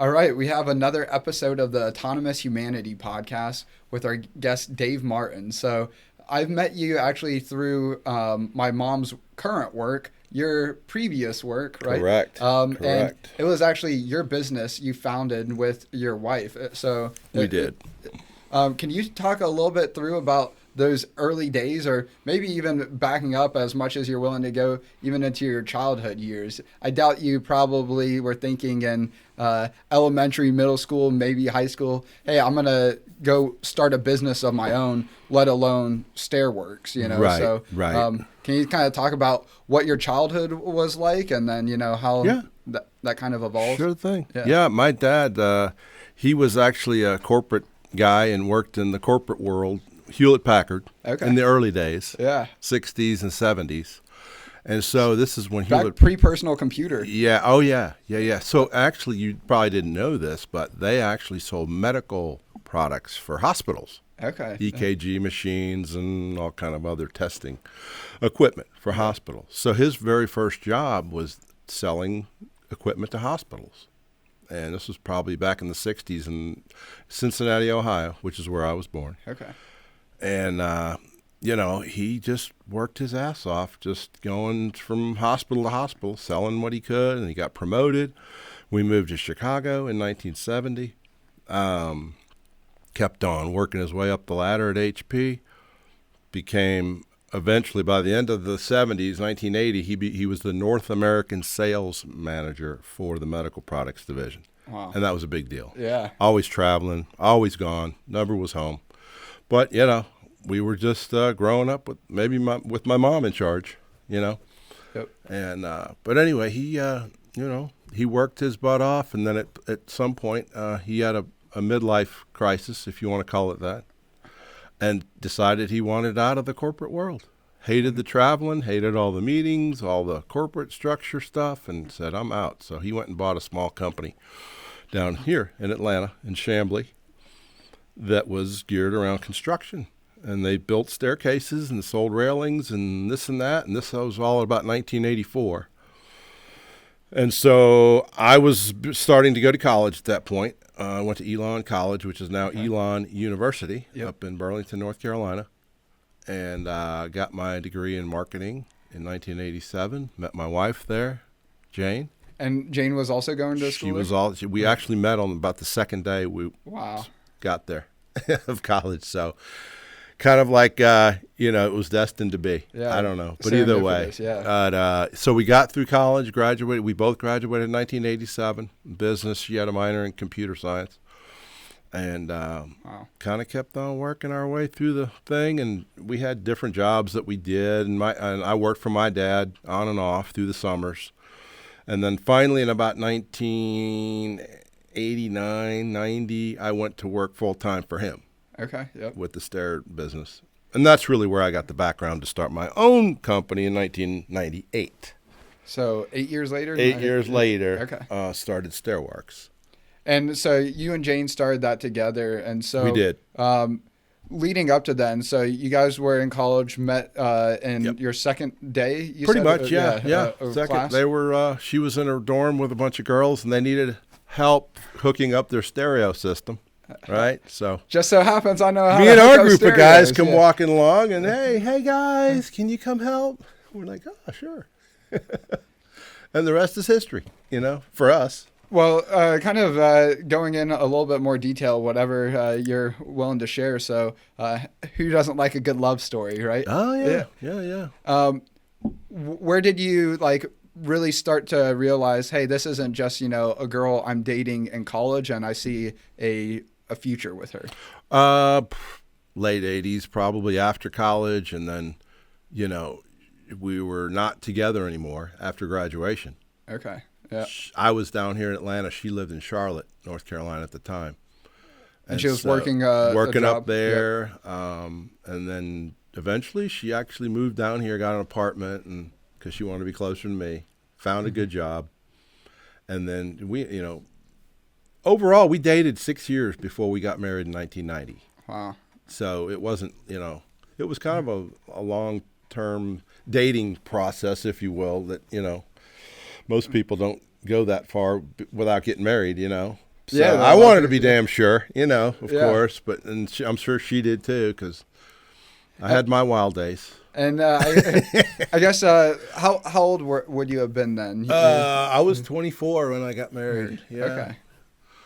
All right, we have another episode of the Autonomous Humanity podcast with our guest Dave Martin. So I've met you actually through my mom's current work, your previous work, right? Correct. And Correct. it was actually your business you founded with your wife. So We did. Can you talk a little bit through about those early days, or maybe even backing up as much as you're willing to go, even into your childhood years? I doubt you probably were thinking in elementary, middle school, maybe high school, hey, I'm going to go start a business of my own, let alone Stairworks, you know? Right, So right. Can you kind of talk about what your childhood was like, and then, how that kind of evolved? Sure thing. Yeah, my dad, he was actually a corporate guy and worked in the corporate world, Hewlett-Packard, in the early days, 60s and 70s. And so this is when Back pre-personal computer. Yeah, oh yeah. So actually, you probably didn't know this, but they actually sold medical products for hospitals. Okay. EKG machines and all kind of other testing equipment for hospitals. So his very first job was selling equipment to hospitals. And this was probably back in the 60s in Cincinnati, Ohio, which is where I was born. Okay. And, he just worked his ass off, just going from hospital to hospital, selling what he could, and he got promoted. We moved to Chicago in 1970. Kept on working his way up the ladder at HP. Became, eventually, by the end of the 70s, 1980, he was the North American sales manager for the medical products division. Wow. And that was a big deal. Yeah. Always traveling, always gone, never was home. But, we were just growing up with with my mom in charge, Yep. And but anyway, he worked his butt off, and then at some point he had a midlife crisis, if you want to call it that, and decided he wanted out of the corporate world. Hated the traveling, hated all the meetings, all the corporate structure stuff, and said, I'm out. So he went and bought a small company down here in Atlanta, in Chamblee, that was geared around construction. And they built staircases and sold railings and this and that. And this was all about 1984. And so I was starting to go to college at that point. I went to Elon College, which is now Elon University, up in Burlington, North Carolina. And got my degree in marketing in 1987. Met my wife there, Jane. And Jane was also going to school? We actually met on about the second day we got there of college. So kind of like, it was destined to be. Yeah. I don't know. But either way. So we got through college, graduated. We both graduated in 1987. Business. She had a minor in computer science. And kind of kept on working our way through the thing. And we had different jobs that we did. And I worked for my dad on and off through the summers. And then finally in about 1989, 90, I went to work full-time for him. Okay, yep. With the stair business. And that's really where I got the background to start my own company in 1998. So 8 years later? 8 years later, started Stairworks. And so you and Jane started that together. And so we did. Leading up to then, so you guys were in college, met in your second day? Pretty much, yeah. Second, class? They were. She was in her dorm with a bunch of girls, and they needed help hooking up their stereo system. Right, so just so happens I know how me and our group of guys come walking along, and hey guys, can you come help? We're like, oh sure, and the rest is history, for us. Well, kind of going in a little bit more detail, whatever you're willing to share. So, who doesn't like a good love story, right? Oh yeah. Where did you really start to realize, hey, this isn't just a girl I'm dating in college, and I see a future with her? Late 80s, probably after college. And then, we were not together anymore after graduation. Okay. Yeah. I was down here in Atlanta. She lived in Charlotte, North Carolina at the time. And she was working up there. Yep. And then eventually she actually moved down here, got an apartment, and because she wanted to be closer to me, found a good job. And then we, overall, we dated 6 years before we got married in 1990. Wow. So it wasn't, it was kind of a long-term dating process, if you will, that, most people don't go that far without getting married, So Yeah, I wanted to be damn sure, of course, but I'm sure she did too, because I had my wild days. And I guess how old would you have been then? I was 24 when I got married. Yeah. Okay.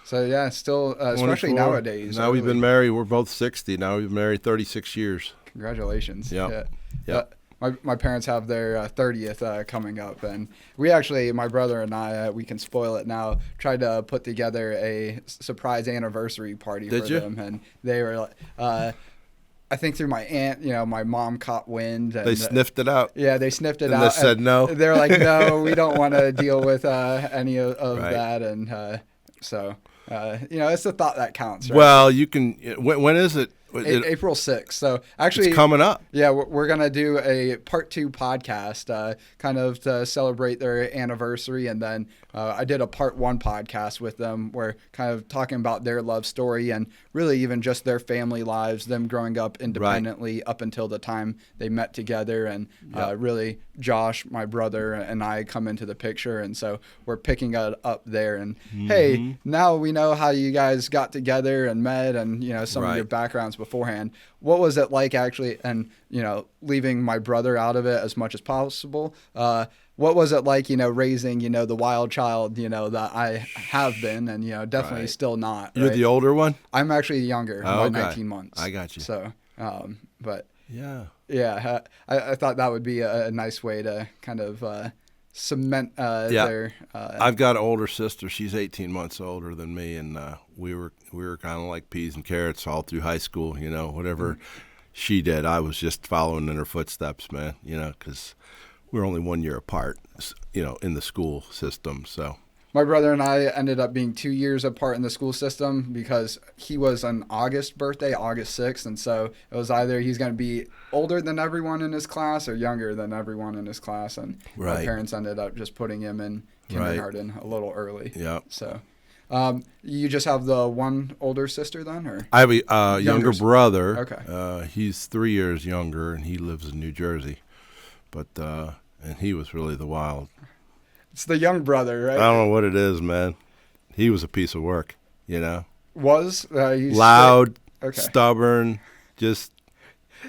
So yeah, still especially 24. nowadays. Now we've been married. We're both 60. Now we've been married 36 years. Congratulations. Yep. Yeah. Yep. My parents have their 30th coming up, and we actually, my brother and I, we can spoil it now, tried to put together a surprise anniversary party for them, and they were, I think through my aunt, my mom caught wind. And, they sniffed it out. Yeah, they sniffed it and out. They said no. They're like, no, we don't want to deal with any of right. that, and so it's the thought that counts. Right? Well, you can. When is it? April 6th. So actually, it's coming up. Yeah, we're going to do a part 2 podcast kind of to celebrate their anniversary. And then I did a part 1 podcast with them where kind of talking about their love story and really even just their family lives, them growing up independently up until the time they met together. And really Josh, my brother, and I come into the picture. And so we're picking it up there. And hey, now we know how you guys got together and met and, some of your backgrounds beforehand. What was it like actually, and leaving my brother out of it as much as possible, what was it like raising the wild child that I have been and definitely still not. You're the older one? I'm actually younger, by 19 months. I got you. So but yeah I thought that would be a nice way to kind of cement their I've got an older sister. She's 18 months older than me, and we were kind of like peas and carrots all through high school. Whatever she did, I was just following in her footsteps, man. Because we're only 1 year apart, in the school system. So my brother and I ended up being 2 years apart in the school system because he was an August birthday, August 6th. And so it was either he's going to be older than everyone in his class or younger than everyone in his class. And my parents ended up just putting him in kindergarten a little early. Yeah. So you just have the one older sister then? Or I have a younger brother. Okay. He's 3 years younger, and he lives in New Jersey. But and he was really the wild. It's the young brother, right? I don't know what it is, man. He was a piece of work, Was? Loud, stubborn, just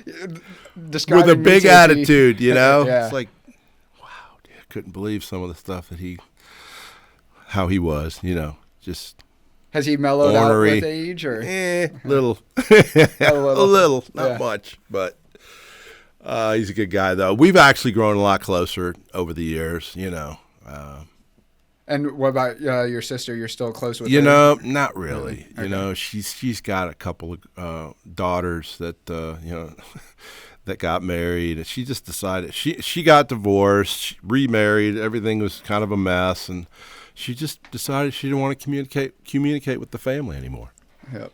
with a big attitude, Yeah. It's like, wow, dude, I couldn't believe some of the stuff that how he was, just Has he mellowed ornery. out with age? Or? Little. A little, not much, but he's a good guy, though. We've actually grown a lot closer over the years, And what about your sister? You're still close with her? Not really. Okay. She's got a couple of daughters that that got married. And she just decided she got divorced, she remarried. Everything was kind of a mess, and she just decided she didn't want to communicate with the family anymore. Yep.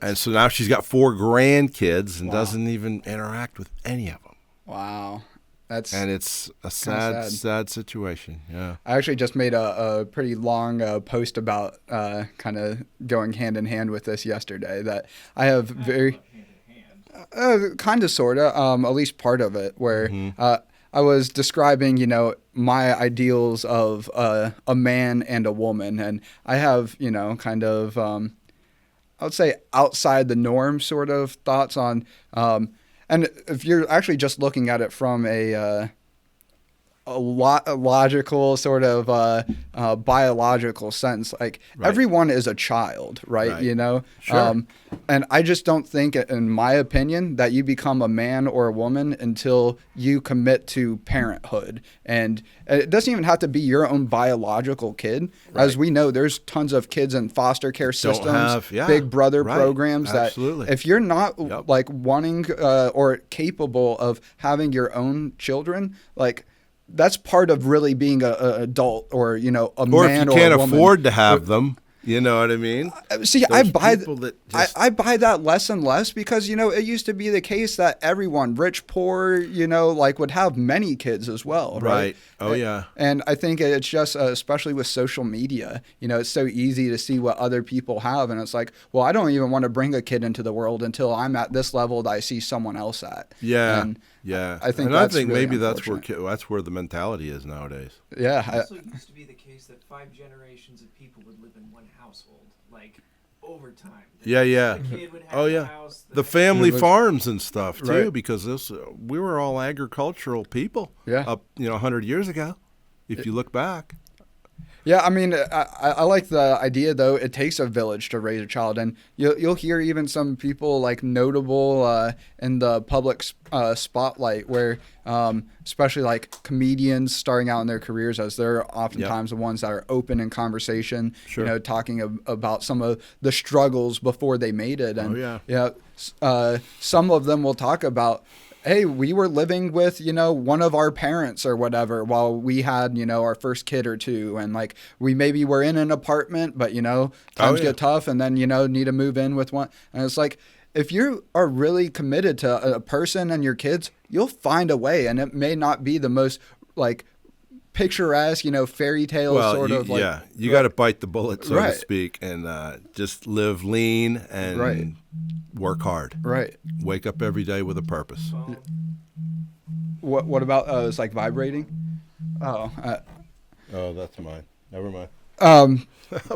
And so now she's got 4 grandkids and doesn't even interact with any of them. Wow. And it's a sad situation. Yeah. I actually just made a pretty long post about kind of going hand in hand with this yesterday. That I have very kind of, sort of, at least part of it, where I was describing, my ideals of a man and a woman, and I have, kind of, I would say outside the norm sort of thoughts on. And if you're actually just looking at it from a logical sort of biological sense, like everyone is a child, right? Sure. And I just don't think, in my opinion, that you become a man or a woman until you commit to parenthood. And it doesn't even have to be your own biological kid. Right. As we know, there's tons of kids in foster care systems, big brother programs that if you're not like wanting or capable of having your own children, like that's part of really being an adult or, a man or a woman. Or if you can't afford to have them. You know what I mean? See, I buy that less and less because, it used to be the case that everyone, rich, poor, like would have many kids as well. Right. Oh, yeah. And I think it's just, especially with social media, it's so easy to see what other people have. And it's like, well, I don't even want to bring a kid into the world until I'm at this level that I see someone else at. Yeah. And I think really maybe that's where the mentality is nowadays. Yeah. It also used to be the case that 5 generations of people would live in one house. household, like over time. Yeah, yeah. The kid would have Oh, the yeah. house, The family It was- farms and stuff too, Right. because we were all agricultural people. Yeah. Up 100 years ago, if you look back. Yeah, I mean, I like the idea though. It takes a village to raise a child, and you'll hear even some people like notable in the public spotlight, where especially like comedians starting out in their careers, as they're oftentimes the ones that are open in conversation. Sure. Talking about some of the struggles before they made it, and some of them will talk about, hey, we were living with, one of our parents or whatever while we had, our first kid or two. And like, we maybe were in an apartment, but, times get tough, and then, need to move in with one. And it's like, if you are really committed to a person and your kids, you'll find a way. And it may not be the most like picturesque, fairy tale you got to bite the bullet, so Right. to speak, and just live lean and Right. work hard. Right. Wake up every day with a purpose. What about, it's like vibrating? Oh, Oh, that's mine. Never mind.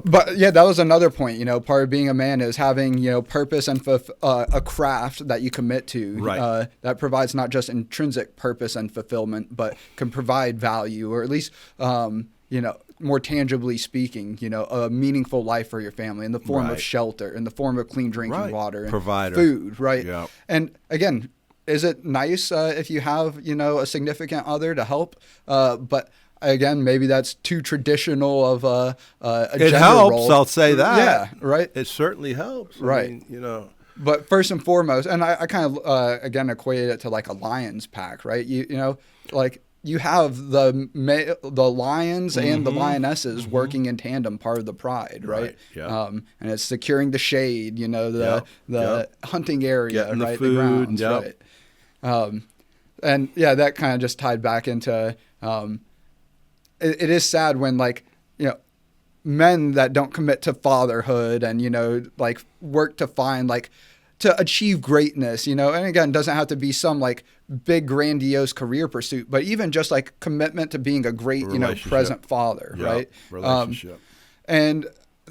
But yeah, that was another point. Part of being a man is having purpose and a craft that you commit to. Right. That provides not just intrinsic purpose and fulfillment, but can provide value, or at least more tangibly speaking, a meaningful life for your family in the form of Right. shelter, in the form of clean drinking Right. water, and Provider. food. Right. Yep. And again, is it nice if you have a significant other to help? But again, maybe that's too traditional of a It gender helps, role. I'll say that. Yeah, right. It certainly helps. Right. I mean, But first and foremost, and I kind of again equated it to like a lion's pack, right? Like you have the lions and the lionesses working in tandem, part of the pride, right? Right, yeah. And it's securing the shade, the hunting area, Getting the right? food, the grounds, yep. right? And yeah, that kind of just tied back into. It is sad when men that don't commit to fatherhood and like work to find to achieve greatness, and again, it doesn't have to be some like big grandiose career pursuit, but even just like commitment to being a great present father, Yep. right? Relationship. And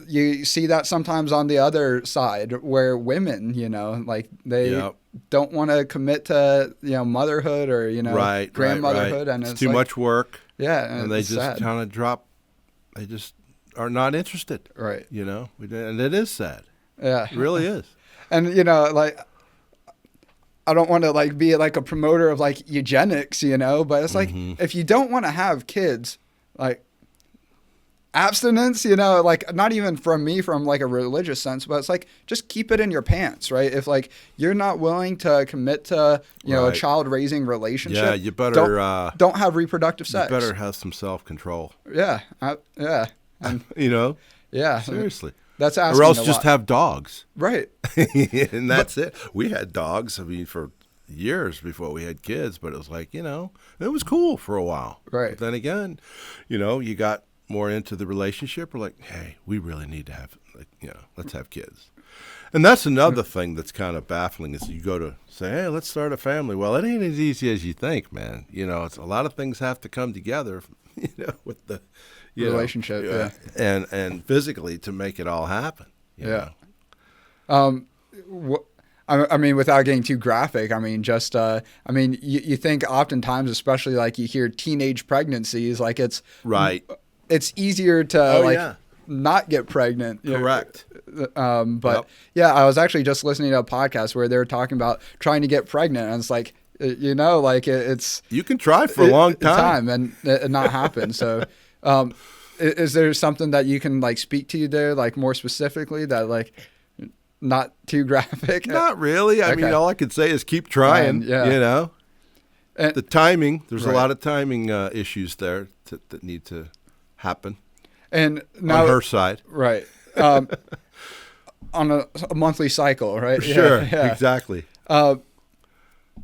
you see that sometimes on the other side where women, like they Yep. don't want to commit to motherhood or Right. grandmotherhood, and it's too much work. Yeah, And they it's just sad. kind of drop. They just are not interested. Right. And it is sad. Yeah. It really is. And like I don't want to like be like a promoter of like eugenics, but it's like if you don't want to have kids, like abstinence, like not even from me from like a religious sense, but it's like just keep it in your pants, right? If like you're not willing to commit to a Right. child raising relationship, Yeah, you better don't have reproductive sex. You better have some self-control. Yeah, yeah, and yeah, Seriously. that's asking Or else a just lot. have dogs. Right. And that's it. We had dogs, for years before we had kids, but it was like, it was cool for a while. Right. But then again, you got more into the relationship. We're like, hey, we really need to have, let's have kids. And that's another thing that's kind of baffling is you go to say, hey, let's start a family. Well, it ain't as easy as you think, man. It's a lot of things have to come together, with the Relationship, yeah. and physically to make it all happen. you Yeah. know. I mean, without getting too graphic, I mean, just, you think oftentimes, especially like you hear teenage pregnancies, like it's easier to not get pregnant. Correct. But I was actually just listening to a podcast where they were talking about trying to get pregnant, and it's like, it's You can try for a long time. and it not happen. So, is there something that you can like speak to there, like more specifically that like not too graphic? Not really. I mean, Okay. all I could say is keep trying. Yeah. And, The timing. There's Right. a lot of timing issues there that need to happen and now on her side. right. On a monthly cycle, right? Sure. Yeah. Exactly.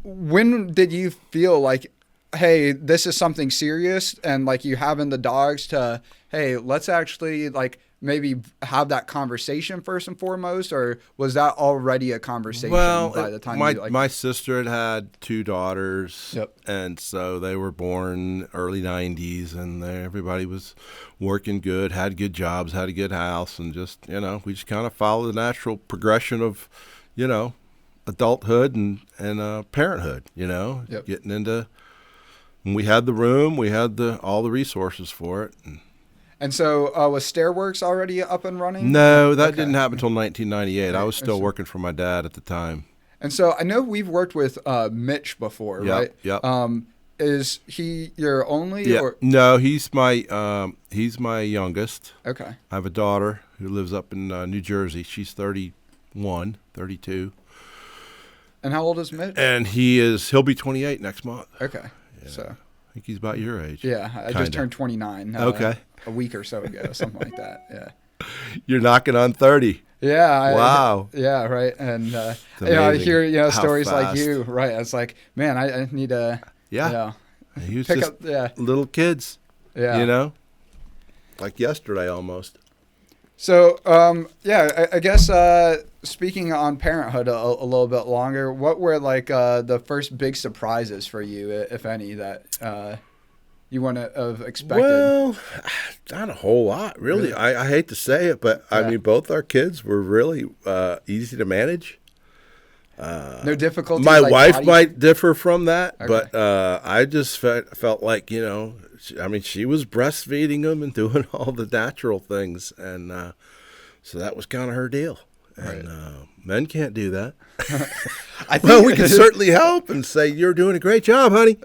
When did you feel like, hey, this is something serious, and like you having the dogs to, hey, let's actually like maybe have that conversation first and foremost, or was that already a conversation by the time my sister had 2 daughters, Yep. and so they were born early 90s, and everybody was working good, had good jobs, had a good house, and just, we just kind of followed the natural progression of, adulthood and parenthood, Yep. getting into, when we had the room, we had all the resources for it. And so was Stairworks already up and running? No, that Okay. didn't happen until 1998. I was Right. still working for my dad at the time. And so I know we've worked with Mitch before, Yep, right? yep. Is he your only? Yeah. Or? No, he's my youngest. Okay. I have a daughter who lives up in New Jersey. She's 31, 32. And how old is Mitch? And he'll be 28 next month. Okay. Yeah. So. I think he's about your age. Yeah, I Kinda. just turned 29. Okay. A week or so ago, something like that. Yeah. You're knocking on 30. Yeah. Wow. Yeah. Right. And I amazing hear how stories like fast. you. Right. It's like, man, I need to. Yeah. He was pick just up. Yeah. little kids, Yeah. like yesterday almost. So, I guess speaking on parenthood a little bit longer, what were like the first big surprises for you, if any, that you wouldn't have expected? Well, not a whole lot, really. Really? I hate to say it, but I Yeah. mean, both our kids were really easy to manage. No difficulties. My like wife potty- might differ from that, Okay. but I just felt like, she was breastfeeding them and doing all the natural things, and so that was kind of her deal. And men can't do that. I think Well, we can certainly help and say, you're doing a great job, honey,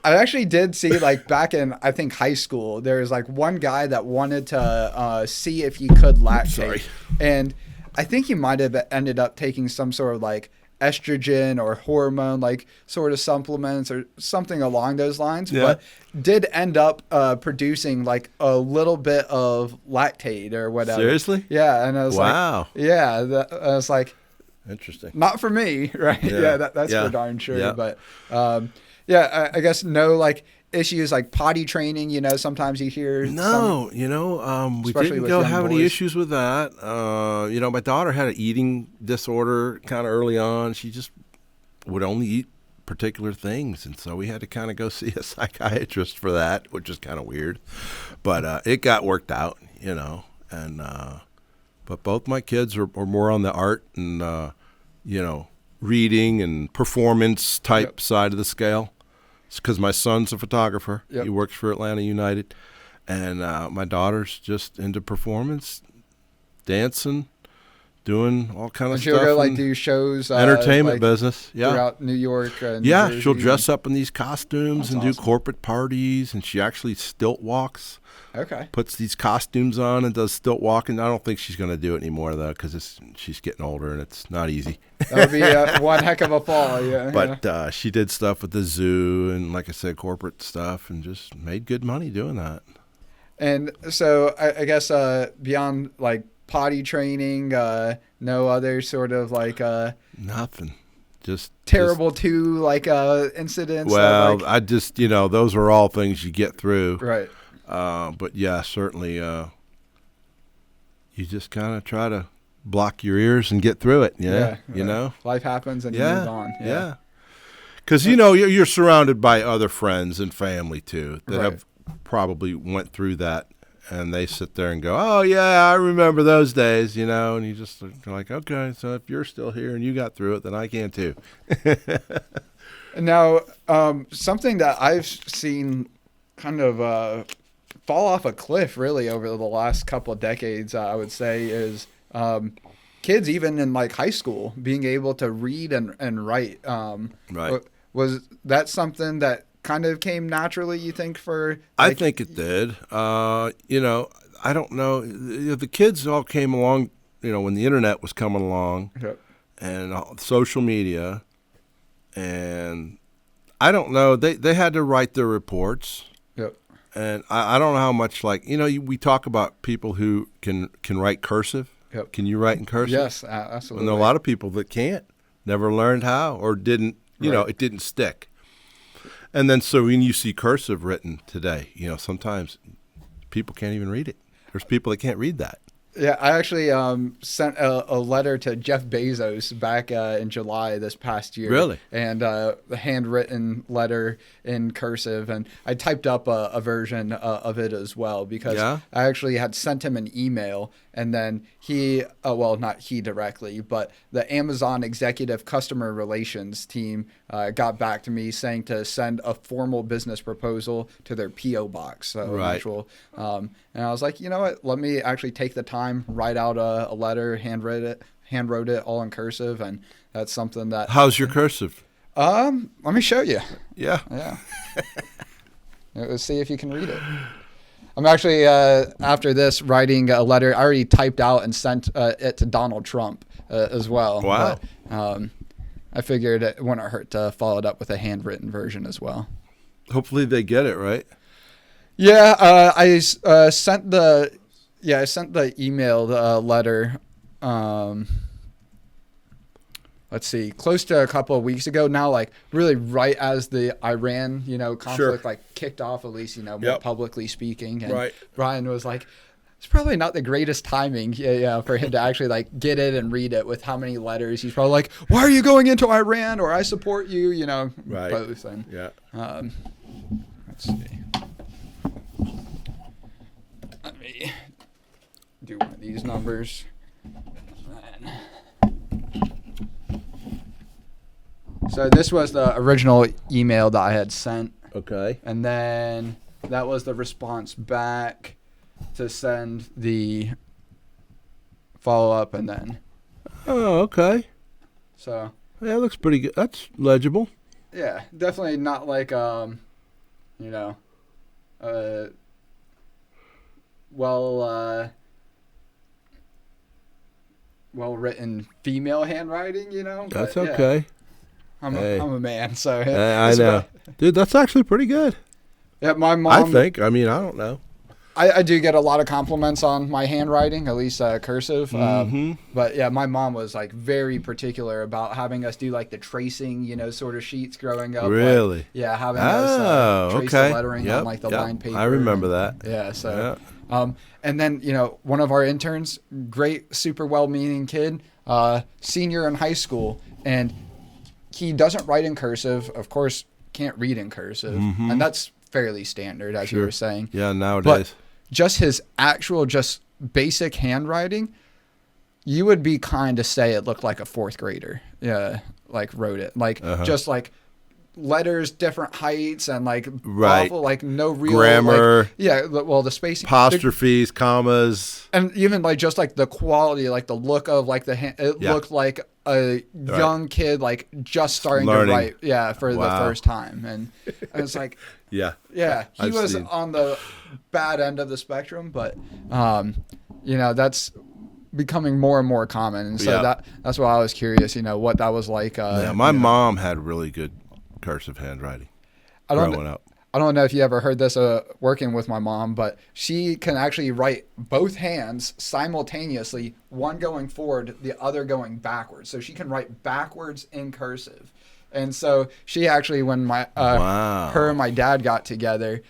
I actually did see, like, back in, I think, high school, there was, like, one guy that wanted to see if he could lactate. Sorry. And I think he might have ended up taking some sort of, like, estrogen or hormone, like, sort of supplements or something along those lines. Yeah. But did end up producing, like, a little bit of lactate or whatever. Seriously? Yeah. And I was Wow. I was like, Interesting. not for me, right? Yeah. Yeah, that's Yeah. for darn sure. Yeah. But I guess no like issues like potty training. Sometimes you hear No, we especially didn't with go young have any boys. issues with that. My daughter had an eating disorder kind of early on. She just would only eat particular things, and so we had to kind of go see a psychiatrist for that, which is kind of weird. But it got worked out, and but both my kids are more on the art and reading and performance type side of the scale. It's because my son's a photographer. Yep. He works for Atlanta United. And my daughter's just into performance, dancing, doing all kind of And she'll stuff. go like in do shows, entertainment like, businll Yeah. throughout New York. And New Yeah, Jersey she'll dress up in these costumes That's and awesome. do corporate parties. And she actually stilt walks, Okay. puts these costumes on and does stilt walking. I don't think she's going to do it anymore, though, because she's getting older and it's not easy. That would be one heck of a fall. Yeah. But she did stuff with the zoo and, like I said, corporate stuff, and just made good money doing that. And so I guess beyond like potty training, no other sort of like Nothing. Just terrible like incidents. Well, that, I just, those are all things you get through. right. But yeah, certainly you just kind of try to block your ears and get through it. Yeah. Life happens and you Yeah. move on. Yeah. Because, you're surrounded by other friends and family, too, that Right. have probably went through that. And they sit there and go, oh, yeah, I remember those days, and you just are like, okay, so if you're still here and you got through it, then I can too. Now, something that I've seen kind of fall off a cliff really over the last couple of decades, I would say, is kids even in like high school being able to read and write. Right. Was that something that kind of came naturally, you think, for I think it did. I don't know. The kids all came along, when the internet was coming along Yep. and social media. And I don't know. They had to write their reports. Yep. And I don't know how much, we talk about people who can write cursive. Yep. Can you write in cursive? Yes, And absolutely. there are a lot of people that can't, never learned how, or didn't, Right. it didn't stick. And then so when you see cursive written today, sometimes people can't even read it. There's people that can't read that. Yeah, I actually sent a letter to Jeff Bezos back in July this past year. Really? And a handwritten letter in cursive. And I typed up a version of it as well because Yeah? I actually had sent him an email. And then he, well, not he directly, but the Amazon executive customer relations team got back to me saying to send a formal business proposal to their P.O. box. So Right. actual, and I was like, you know what? Let me actually take the time, write out a letter, handwrote it all in cursive, and that's something that. How's your cursive? Let me show you. Yeah. Yeah. Let's see if you can read it. I'm actually after this writing a letter. I already typed out and sent it to Donald Trump as well. Wow. But, I figured it wouldn't hurt to follow it up with a handwritten version as well. Hopefully they get it right. Yeah, I sent the emailed letter. Let's see, close to a couple of weeks ago now, like really right as the Iran, conflict Sure. like kicked off, at least, more Yep. publicly speaking. And Right. Brian was like, it's probably not the greatest timing for him to actually like get it and read it with how many letters. He's probably like, why are you going into Iran? Or I support you, Right. both. And Yeah. let's see. Let me do one of these numbers. And so this was the original email that I had sent, Okay. and then that was the response back to send the follow-up, and then Oh, okay. so Yeah, it looks pretty good. That's legible. yeah, definitely not like well written female handwriting, That's but, yeah, okay. I'm Hey. a man, so I it's know. about- Dude, that's actually pretty good. yeah, my I mom. think. I mean, I don't know. I do get a lot of compliments on my handwriting, at least cursive. Mhm. But yeah, my mom was like very particular about having us do like the tracing, sort of sheets growing up. Like, Really? yeah, having Oh, us trace okay. the lettering on like the Yep. line paper. I remember and- that. Yeah, so and then one of our interns, great, super well-meaning kid, senior in high school, and he doesn't write in cursive. Of course, can't read in cursive, and that's fairly standard, as you Sure. were saying. Yeah, nowadays. But just his actual, just basic handwriting, you would be kind to say it looked like a fourth grader. Yeah, like wrote it, like just like letters, different heights, and like Right. awful, like no real Grammar. Like, yeah, well, the spacing, Apostrophes, commas. and even like just like the quality, like the look of like the hand, it Yeah. looked like a young kid, like just starting Learning. to write, yeah, for the Wow. first time, and it's like. Yeah. Yeah, he I've was seen. on the bad end of the spectrum, but that's becoming more and more common, and so Yeah. that's why I was curious, what that was like. Yeah, my mom had really good cursive handwriting I don't growing up. I don't know if you ever heard this working with my mom, but she can actually write both hands simultaneously, one going forward, the other going backwards. So she can write backwards in cursive. And so she actually, when Wow. her and my dad got together,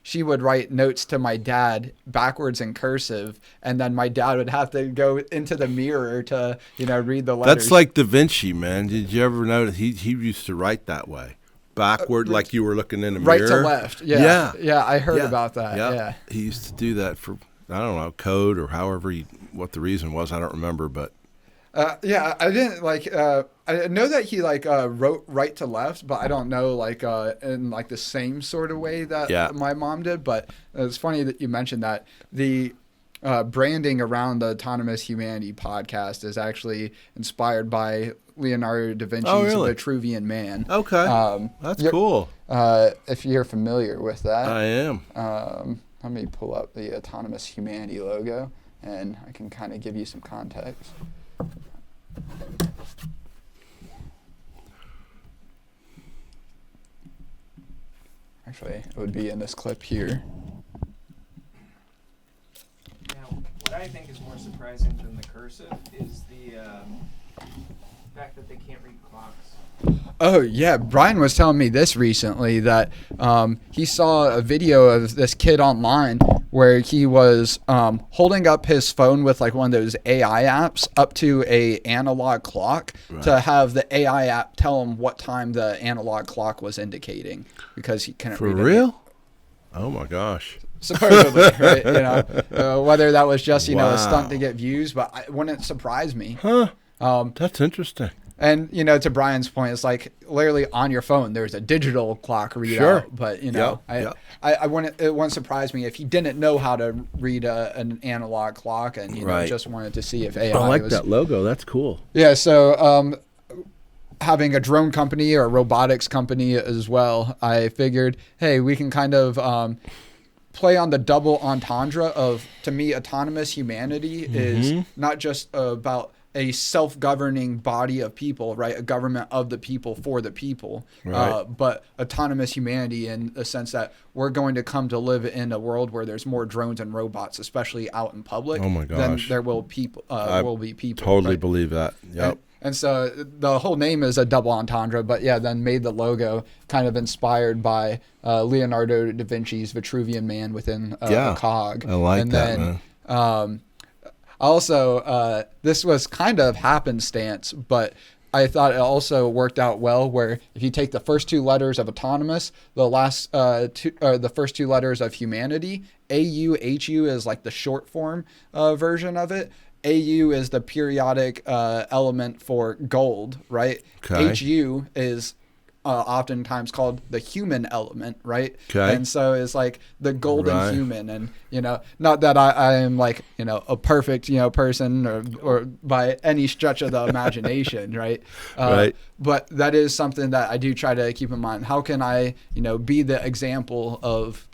she would write notes to my dad backwards in cursive, and then my dad would have to go into the mirror to, read the letters. That's like Da Vinci, man. Did you ever notice he used to write that way? Backward, like you were looking in a right mirror. to left. Yeah. Yeah, I heard Yeah. about that. Yep. Yeah. He used to do that for, I don't know, code or however what the reason was. I don't remember, but. Yeah, I didn't I know that he wrote right to left, but I don't know in like the same sort of way that my mom did. But it's funny that you mentioned that. The branding around the Autonomous Humanity podcast is actually inspired by Leonardo da Vinci's Vitruvian Man. Okay, that's cool. If you're familiar with that, I am. Let me pull up the Autonomous Humanity logo, and I can kind of give you some context. Actually, it would be in this clip here. Now, what I think is more surprising than the cursive is the fact that they can't read clocks. Oh yeah, Brian was telling me this recently that he saw a video of this kid online where he was holding up his phone with like one of those AI apps up to a analog clock to have the AI app tell him what time the analog clock was indicating because he couldn't For read it. real? Oh my gosh. Supposedly, right? Whether that was just a Wow. stunt to get views, but it wouldn't surprise me. Huh. That's interesting. And to Brian's point, it's like literally on your phone. There's a digital clock readout, Sure. but Yep. I wouldn't. It wouldn't surprise me if he didn't know how to read an analog clock, and Right. just wanted to see if AI I like was. that logo. That's cool. Yeah. So having a drone company or a robotics company as well, I figured, hey, we can kind of play on the double entendre of, to me, autonomous humanity is not just about a self-governing body of people, right? A government of the people for the people, Right. but autonomous humanity in the sense that we're going to come to live in a world where there's more drones and robots, especially out in public, Oh my than gosh. there will be people. Totally right? believe that. Yep. And so the whole name is a double entendre, but yeah, then made the logo kind of inspired by Leonardo da Vinci's Vitruvian Man within Yeah, a cog. I like and that, then, man. Also, this was kind of happenstance, but I thought it also worked out well. Where if you take the first two letters of autonomous, the first two letters of humanity, AuHu is like the short form version of it. Au is the periodic element for gold, right? Okay. Hu is oftentimes called the human element, right? Okay. And so it's like the golden Right. human, and not that I am like a perfect person or by any stretch of the imagination, right? Right. But that is something that I do try to keep in mind. How can I be the example of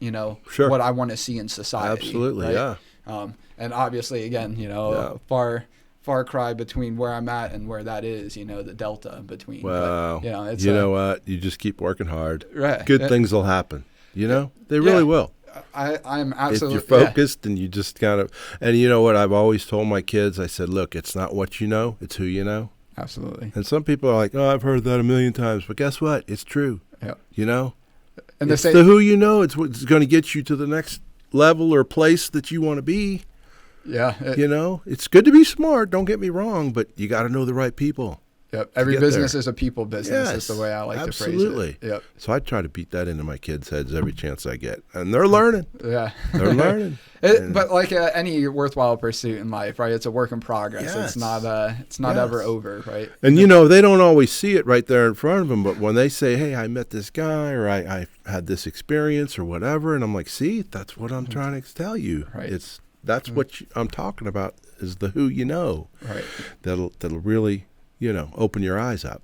Sure. what I want to see in society? Absolutely, right? yeah. And obviously, again, Yeah. far cry between where I'm at and where that is, the delta between. Wow. But, it's you know what? You just keep working hard. Right. Good Yeah. things will happen. They really will. I'm absolutely. If you're focused and you just kind of, and you know what I've always told my kids, I said, look, it's not what you know, it's who you know. Absolutely. And some people are like, oh, I've heard that a million times, but guess what? It's true. Yeah. And It's the who you know. It's what's going to get you to the next level or place that you want to be. Yeah. It's good to be smart. Don't get me wrong, but you got to know the right people. Yep. Every get business there. is a people business. Is the way I like absolutely. to phrase it. Yep. So I try to beat that into my kids' heads every chance I get, and they're learning. Yeah. They're learning. But like any worthwhile pursuit in life, right? It's a work in progress. Yes. It's not ever over, right? And they don't always see it right there in front of them, but when they say, hey, I met this guy, or I had this experience or whatever, and I'm like, see, that's what I'm trying to tell you. Right. That's what I'm talking about is the who you know. Right. That'll really, open your eyes up.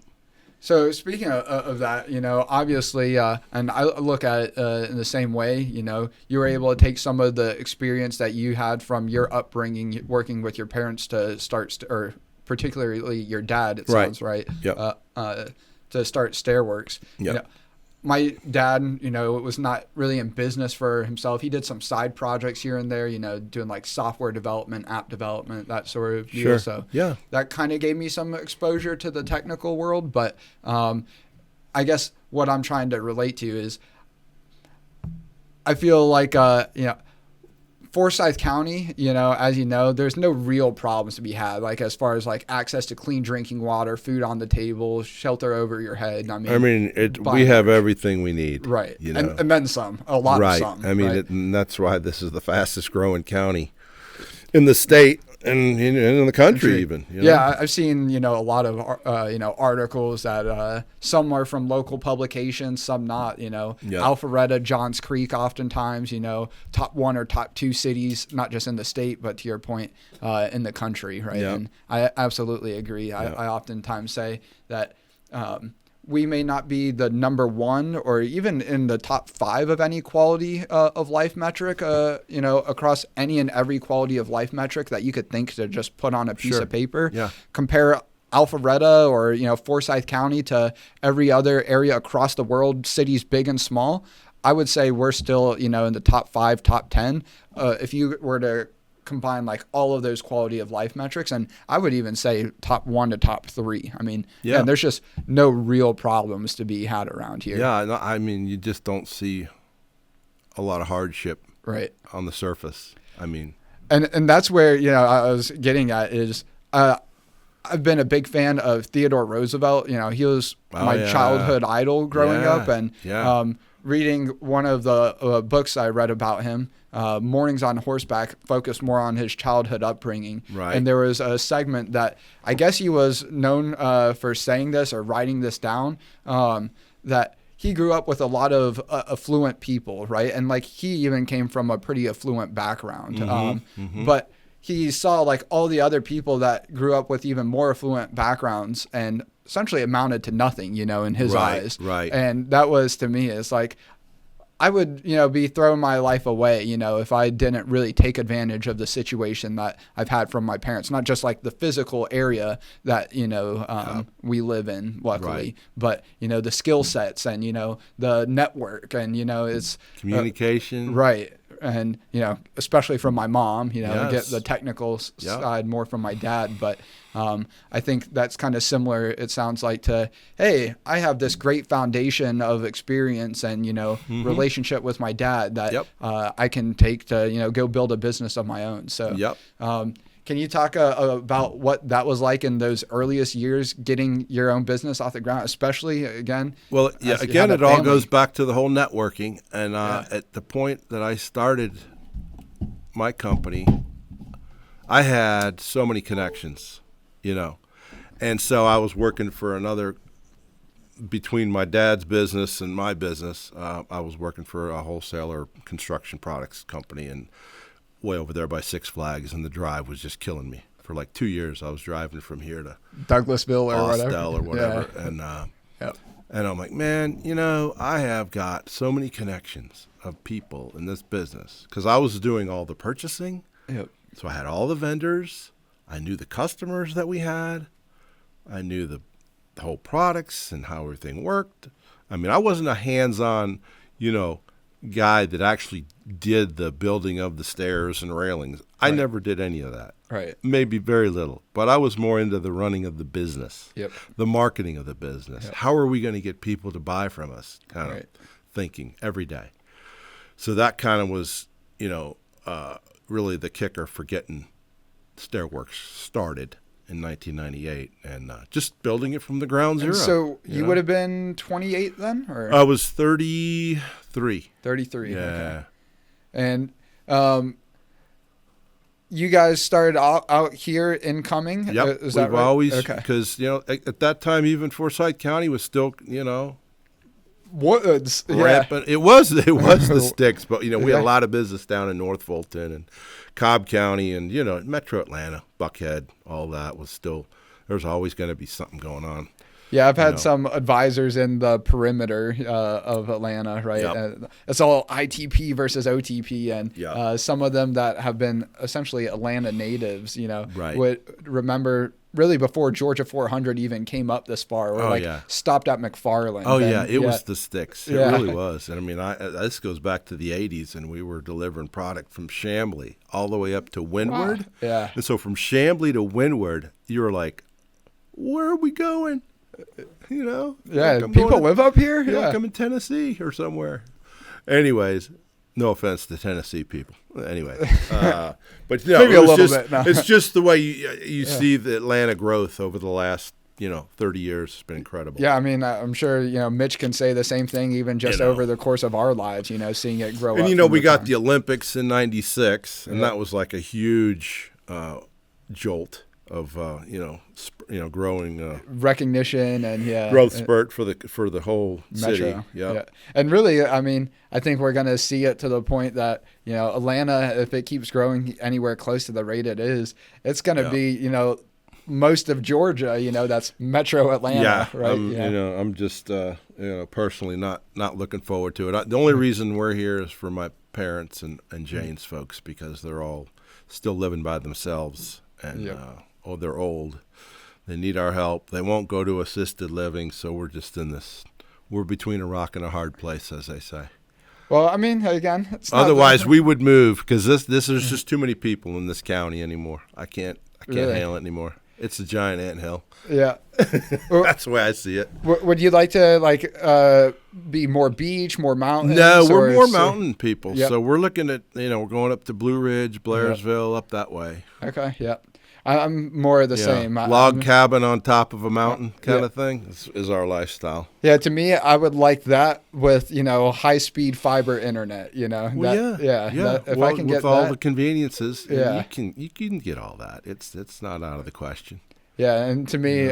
So speaking of that, obviously, and I look at it in the same way, you were able to take some of the experience that you had from your upbringing, working with your parents to or particularly your dad, it sounds right, Yep. To start Stairworks. Yep. My dad, was not really in business for himself. He did some side projects here and there, doing like software development, app development, that sort of deal. Sure. So Yeah. that kind of gave me some exposure to the technical world. But I guess what I'm trying to relate to is I feel like, Forsyth County, as you know, there's no real problems to be had, like as far as like access to clean drinking water, food on the table, shelter over your head. We have everything we need. Right. And then some, a lot of some. Right. And that's why this is the fastest growing county in the state and in the country even. Yeah, I've seen, a lot of, articles that some are from local publications, some not, Alpharetta, Johns Creek, oftentimes, top 1 or top 2 cities, not just in the state, but to your point, in the country. Right. Yeah. And I absolutely agree. I oftentimes say that, we may not be the number 1 or even in the top 5 of any quality of life metric, across any and every quality of life metric that you could think to just put on a piece of paper. Yeah. Compare Alpharetta or, Forsyth County to every other area across the world, cities big and small. I would say we're still, in the top 5, top 10. If you were to combine like all of those quality of life metrics, and I would even say top 1 to top 3. I mean, Yeah. there's just no real problems to be had around here. Yeah, no, I mean, you just don't see a lot of hardship Right. on the surface. I mean, And that's where, I was getting at is I've been a big fan of Theodore Roosevelt. He was my childhood idol growing up, and reading one of the books I read about him, Mornings on Horseback, focused more on his childhood upbringing. Right. And there was a segment that I guess he was known for saying this or writing this down, that he grew up with a lot of affluent people, right? And like he even came from a pretty affluent background. But he saw like all the other people that grew up with even more affluent backgrounds and essentially amounted to nothing, in his eyes. Right. And that was, to me, it's like, I would, be throwing my life away, if I didn't really take advantage of the situation that I've had from my parents, not just like the physical area that, we live in, luckily, but, the skill sets and, the network and, it's communication. Right. And, especially from my mom, Yes. get the technical side more from my dad. But I think that's kind of similar, it sounds like, to, hey, I have this great foundation of experience and, relationship with my dad that I can take to, go build a business of my own. So can you talk about what that was like in those earliest years, getting your own business off the ground, especially, again? Well, yeah, again, it all goes back to the whole networking. And at the point that I started my company, I had so many connections, And so I was working for another, between my dad's business and my business, I was working for a wholesaler construction products company and way over there by Six Flags, and the drive was just killing me. For like 2 years, I was driving from here to Douglasville or Austell whatever. or whatever. And I'm like, man, I have got so many connections of people in this business because I was doing all the purchasing. So I had all the vendors. I knew the customers that we had. I knew the whole products and how everything worked. I mean, I wasn't a hands-on, guy that actually did the building of the stairs and railings. I never did any of that. Right. Maybe very little. But I was more into the running of the business, the marketing of the business. How are we going to get people to buy from us kind of thinking every day. So that kind of was, really the kicker for getting Stairworks started in 1998 and just building it from the ground zero. And so you would have been 28 then? Or? I was 33. 33. Yeah. Okay. And you guys started out here in Cumming? Yep. Is that We've right? always, Okay. because, at that time, even Forsyth County was still, Woods. rampant. It was the sticks, but, we had a lot of business down in North Fulton and Cobb County and, Metro Atlanta, Buckhead, all that was still, there's always going to be something going on. Yeah, I've had some advisors in the perimeter of Atlanta, right? It's all ITP versus OTP, and some of them that have been essentially Atlanta natives, would remember really before Georgia 400 even came up this far, or stopped at McFarland. Oh, it was the sticks. It really was. And I mean, this goes back to the 80s, and we were delivering product from Chamblee all the way up to Windward. Wow. Yeah. And so from Chamblee to Windward, you were like, where are we going? People live up here. I'm in Tennessee or somewhere. Anyways, no offense to Tennessee people. Anyway, but maybe a little bit. No. It's just the way you see the Atlanta growth over the last 30 years. It's been incredible. Yeah, I mean, I'm sure Mitch can say the same thing, even just over the course of our lives. Seeing it grow. And we got the Olympics in '96, and that was like a huge jolt of growing recognition and growth spurt for the whole city. Metro. Yeah. And really, I mean, I think we're going to see it to the point that Atlanta, if it keeps growing anywhere close to the rate it is, it's going to be most of Georgia. That's Metro Atlanta. Right. I'm just personally not looking forward to it. The only reason we're here is for my parents and Jane's folks, because they're all still living by themselves and they're old. They need our help. They won't go to assisted living, so we're just we're between a rock and a hard place, as they say. Well, I mean, again, it's not Otherwise, we would move because this is just too many people in this county anymore. I can't Really? handle it anymore. It's a giant anthill. Yeah. Well, That's the way I see it. would you like to be more beach, more mountains? No, we're or more so- mountain people. Yep. So we're looking at, we're going up to Blue Ridge, Blairsville, up that way. Okay. Yeah. I'm more of the Yeah. same. Log cabin on top of a mountain kind Yeah. of thing is our lifestyle. Yeah, to me, I would like that with high-speed fiber internet. Well, if well, I can get with all that, the conveniences, Yeah. you can get all that. It's not out of the question. yeah, and to me,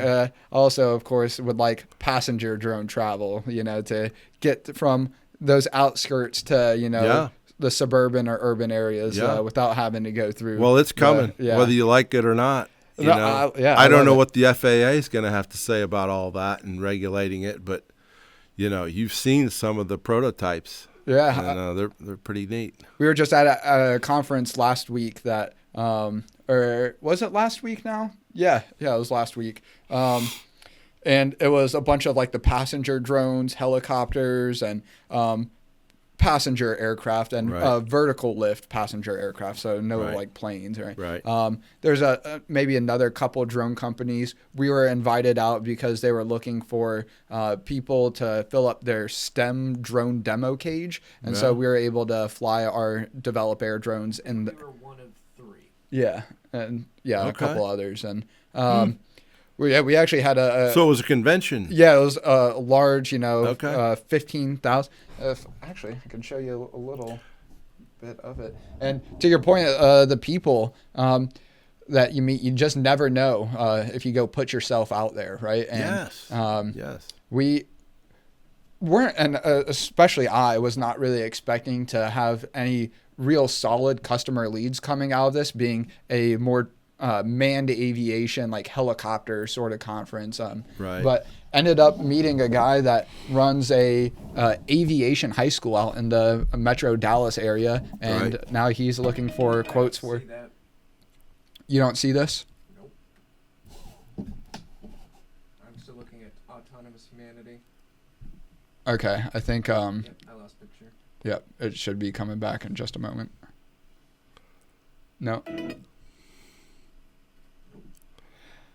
also, of course, would like passenger drone travel. To get from those outskirts to Yeah. the suburban or urban areas Yeah. Without having to go through. Well, it's coming, yeah. whether you like it or not. No, I don't love know it. what the FAA is going to have to say about all that and regulating it, but you've seen some of the prototypes. Yeah, And, they're pretty neat. we were just at a conference last week that, or was it last week now? Yeah, it was last week. And it was a bunch of like the passenger drones, helicopters, and passenger aircraft and Right. vertical lift passenger aircraft. So no Right. like planes, right? Right. There's maybe another couple drone companies. We were invited out because they were looking for people to fill up their STEM drone demo cage, and so Yeah. we were able to fly our develop air drones in We were one of three. and a Okay. couple others, and we actually had So it was a convention. it was a large, Okay. 15,000. Actually, I can show you a little bit of it. And to your point, the people that you meet, you just never know if you go put yourself out there, right? And, Yes. Yes. We weren't, and especially I was not really expecting to have any real solid customer leads coming out of this, being a more manned aviation, like helicopter sort of conference. Right. But ended up meeting a guy that runs a aviation high school out in the Metro Dallas area, and Right. now he's looking for quotes for. See that? You don't see this? Nope. I'm still looking at autonomous humanity. Okay, I think Yep, I lost picture. yep, it should be coming back in just a moment. No.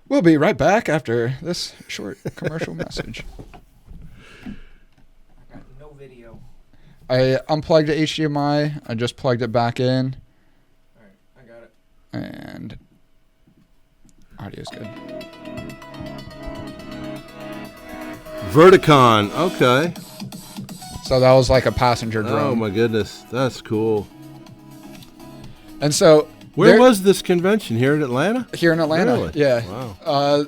We'll be right back after this short commercial message. I got no video. I unplugged the HDMI. I just plugged it back in, Alright, I got it. and audio's good. Verticon. Okay. So that was like a passenger drone. Oh my goodness, that's cool. And so Where there- was this convention? Here in Atlanta? here in Atlanta? Really? Yeah. Wow.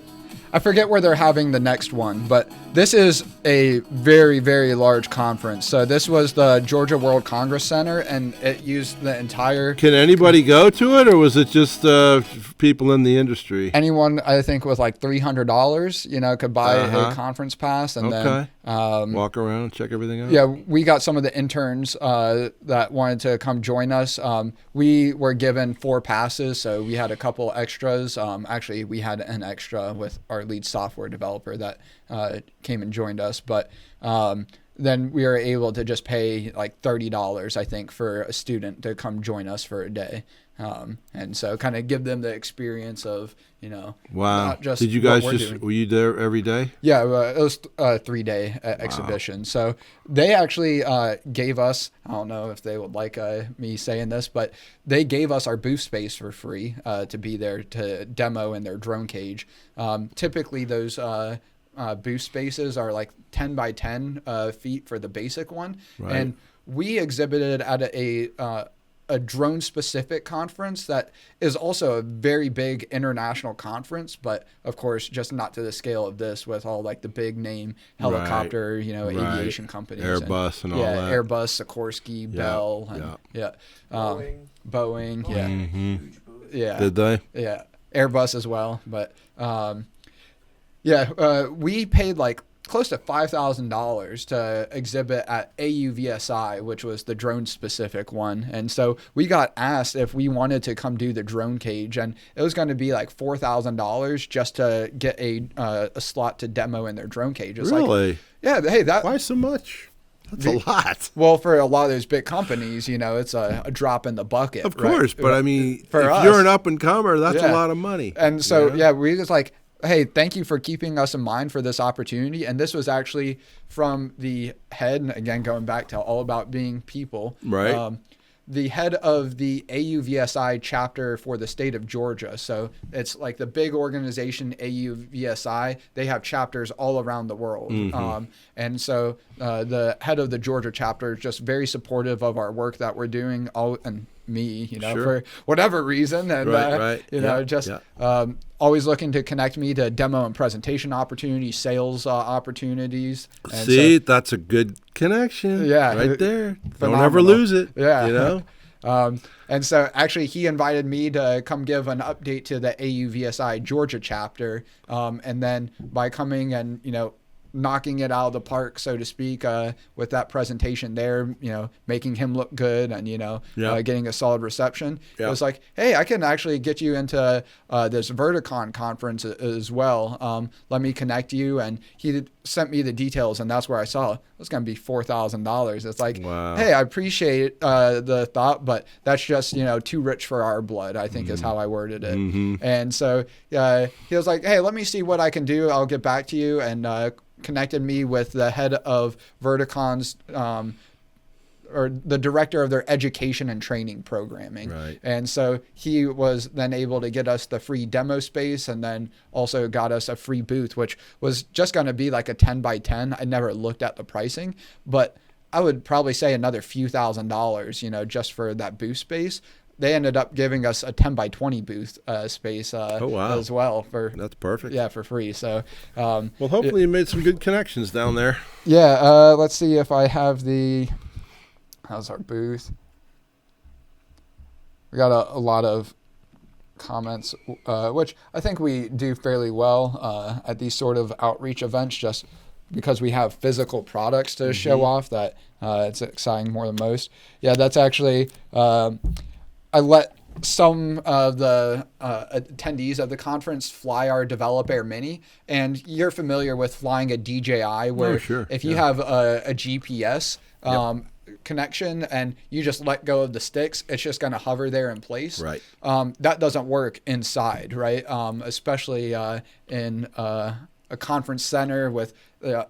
I forget where they're having the next one, but this is a very, very large conference. So this was the Georgia World Congress Center, and it used the entire. Can anybody go to it, or was it just people in the industry? Anyone, I think, with like $300, could buy Uh-huh. a conference pass, and Okay. then Walk around and check everything out? yeah, we got some of the interns that wanted to come join us. We were given 4 passes, so we had a couple extras. Actually, we had an extra with our lead software developer that came and joined us. But then we were able to just pay like $30, I think, for a student to come join us for a day. And so kind of give them the experience of, Wow. not just Did you what guys we're just, doing. were you there every day? Yeah, it was a 3-day exhibition. So they actually gave us, I don't know if they would like me saying this, but they gave us our booth space for free to be there to demo in their drone cage. Typically, those booth spaces are like 10 by 10 feet for the basic one. Right. And we exhibited at a drone specific conference that is also a very big international conference, but of course just not to the scale of this with all like the big name helicopter, Right. aviation companies. Airbus and all yeah, that. Airbus, Sikorsky, Bell, and Boeing, yeah. Mm-hmm. Huge booth. Yeah. Did they? Yeah, Airbus as well. But we paid like close to $5,000 to exhibit at AUVSI, which was the drone specific one. And so we got asked if we wanted to come do the drone cage, and it was going to be like $4,000 just to get a slot to demo in their drone cage. It's like, Really? yeah, hey, that Why so much? That's a lot. Well, for a lot of those big companies, it's a drop in the bucket. Of course, right? but I mean, For if us, you're an up and comer, that's yeah. a lot of money. And so, we just like, hey, thank you for keeping us in mind for this opportunity. And this was actually from the head, and again, going back to all about being people. Right. The head of the AUVSI chapter for the state of Georgia. So it's like the big organization, AUVSI. They have chapters all around the world. And so the head of the Georgia chapter is just very supportive of our work that we're doing, and me, Sure. for whatever reason. And, Right. Always looking to connect me to demo and presentation opportunities, sales opportunities. And See, that's a good connection. Yeah. Right there. Don't Phenomenal. ever lose it. Yeah. And so actually he invited me to come give an update to the AUVSI Georgia chapter. And then by coming and, knocking it out of the park, so to speak, with that presentation there, making him look good and, getting a solid reception. It was like, hey, I can actually get you into this Verticon conference as well. Let me connect you. And he sent me the details, and that's where I saw it's going to be $4,000. It's like, wow. Hey, I appreciate the thought, but that's just, too rich for our blood, I think is how I worded it. And so he was like, hey, let me see what I can do. I'll get back to you. And connected me with the head of Verticon's or the director of their education and training programming. Right. And so he was then able to get us the free demo space and then also got us a free booth, which was just going to be like a 10 by 10. I never looked at the pricing, but I would probably say another few $1,000s, just for that booth space. They ended up giving us a 10 by 20 booth space as well. That's perfect. Yeah, for free. So, well, hopefully you made some good connections down there. Yeah, let's see if I have how's our booth? We got a lot of comments, which I think we do fairly well at these sort of outreach events, just because we have physical products to show off that it's exciting more than most. Yeah, that's actually... I let some of the attendees of the conference fly our Develop Air Mini, and you're familiar with flying a DJI, where if you have a GPS connection and you just let go of the sticks, it's just going to hover there in place. Right. That doesn't work inside, right? Especially in a conference center with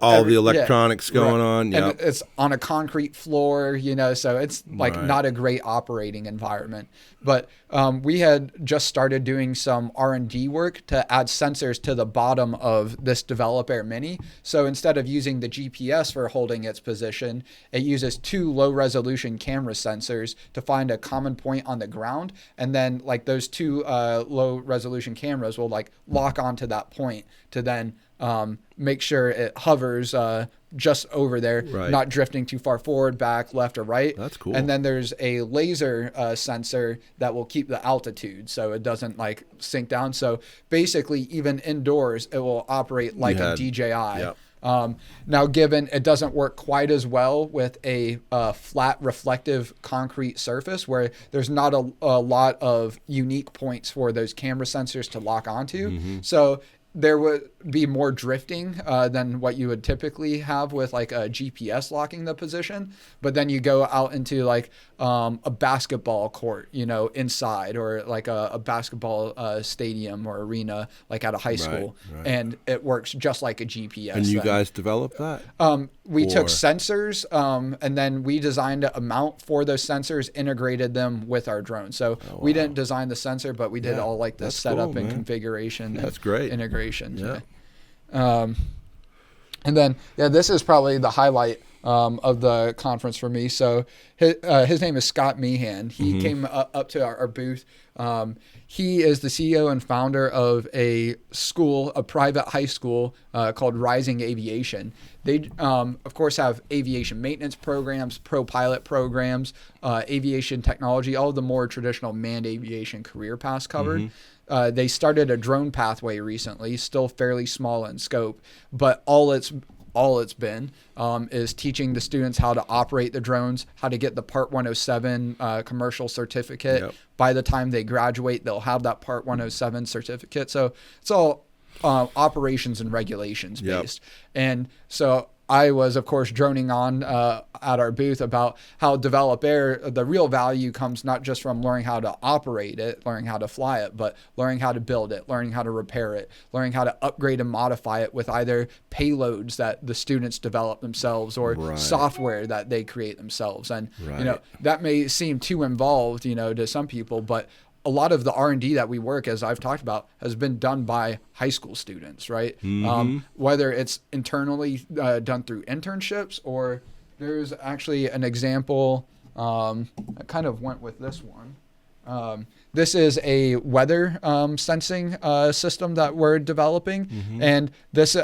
all the electronics going on. And it's on a concrete floor, so it's like not a great operating environment. But we had just started doing some R&D work to add sensors to the bottom of this Develop Air Mini. So instead of using the GPS for holding its position, it uses 2 low resolution camera sensors to find a common point on the ground. And then like those 2 low resolution cameras will like lock onto that point to then make sure it hovers just over there, not drifting too far forward, back, left, or right. That's cool. And then there's a laser sensor that will keep the altitude so it doesn't like sink down. So basically, even indoors, it will operate like a DJI. Yep. Now, given it doesn't work quite as well with a flat reflective concrete surface where there's not a lot of unique points for those camera sensors to lock onto. So there would be more drifting than what you would typically have with like a GPS locking the position. But then you go out into like a basketball court, inside, or like a basketball stadium or arena, like at a high school. Right. And it works just like a GPS. And you guys developed that? We took sensors and then we designed a mount for those sensors, integrated them with our drone. So we didn't design the sensor, but we did all like the setup and configuration. That's great. Integration. Yeah. And then, this is probably the highlight of the conference for me. So his name is Scott Meehan. He came up to our booth. He is the CEO and founder of a private high school called Rising Aviation. They, of course, have aviation maintenance programs, pro-pilot programs, aviation technology, all of the more traditional manned aviation career paths covered. They started a drone pathway recently, still fairly small in scope, but all it's been is teaching the students how to operate the drones, how to get the Part 107 commercial certificate. Yep. By the time they graduate, they'll have that Part 107 certificate. So it's all operations and regulations based. And so I was, of course, droning on at our booth about how develop air, the real value comes not just from learning how to operate it, learning how to fly it, but learning how to build it, learning how to repair it, learning how to upgrade and modify it with either payloads that the students develop themselves or Right. software that they create themselves. And, Right. that may seem too involved, to some people, but a lot of the R&D that we work, as I've talked about, has been done by high school students, right? Whether it's internally done through internships, or there's actually an example. I kind of went with this one. This is a weather sensing system that we're developing, and this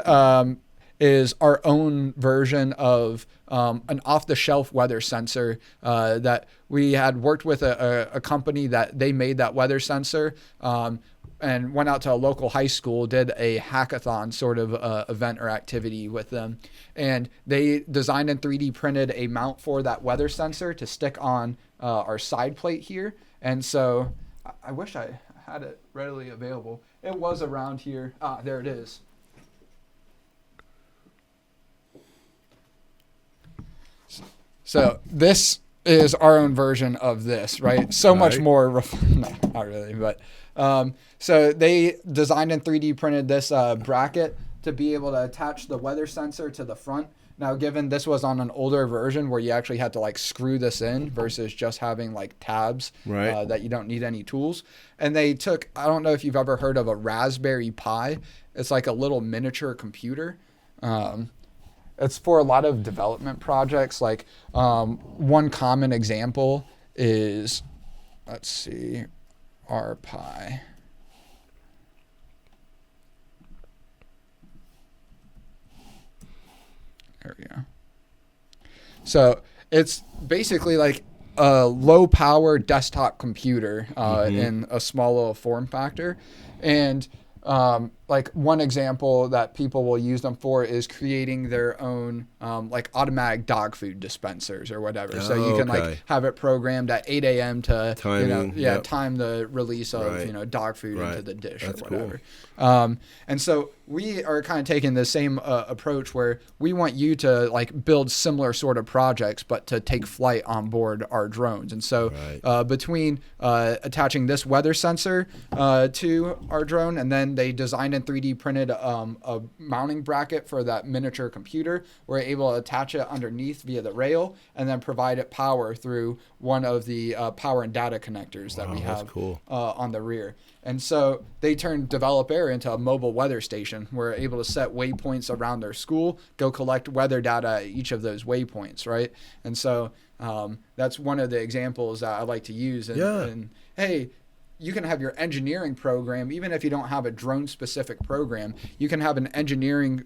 is our own version of an off-the-shelf weather sensor that we had worked with a company that they made that weather sensor, and went out to a local high school, did a hackathon sort of event or activity with them. And they designed and 3D printed a mount for that weather sensor to stick on our side plate here. And so I wish I had it readily available. It was around here. There it is. So this is our own version of this, right? So much Right. more, no, not really, but so they designed and 3D printed this bracket to be able to attach the weather sensor to the front. Now, given this was on an older version where you actually had to like screw this in versus just having like tabs Right. that you don't need any tools. And they took, I don't know if you've ever heard of a Raspberry Pi. It's like a little miniature computer. It's for a lot of development projects. Like one common example is, let's see, RPi. There we go. So it's basically like a low power desktop computer in a small little form factor. And like one example that people will use them for is creating their own like automatic dog food dispensers or whatever. So you can okay. like have it programmed at 8 a.m. to Timing, yep. time the release of Right. Dog food Right. into the dish That's or whatever. And so we are kind of taking the same approach where we want you to like build similar sort of projects, but to take flight on board our drones. And so Right. between attaching this weather sensor to our drone, and then they designed and 3D printed a mounting bracket for that miniature computer, we're able to attach it underneath via the rail and then provide it power through one of the power and data connectors that we that's have cool. on the rear. And so they turned Develop Air into a mobile weather station. We're able to set waypoints around their school, go collect weather data at each of those waypoints, right? And so that's one of the examples that I like to use. And hey, you can have your engineering program, even if you don't have a drone specific program, you can have an engineering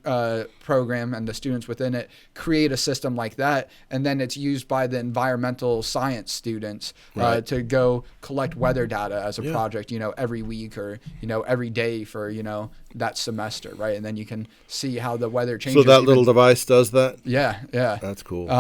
program and the students within it create a system like that. And then it's used by the environmental science students Right. to go collect weather data as a Yeah. project, every week or, every day for, that semester. Right. And then you can see how the weather changes. So that even- little device does that? Yeah. Yeah. That's cool.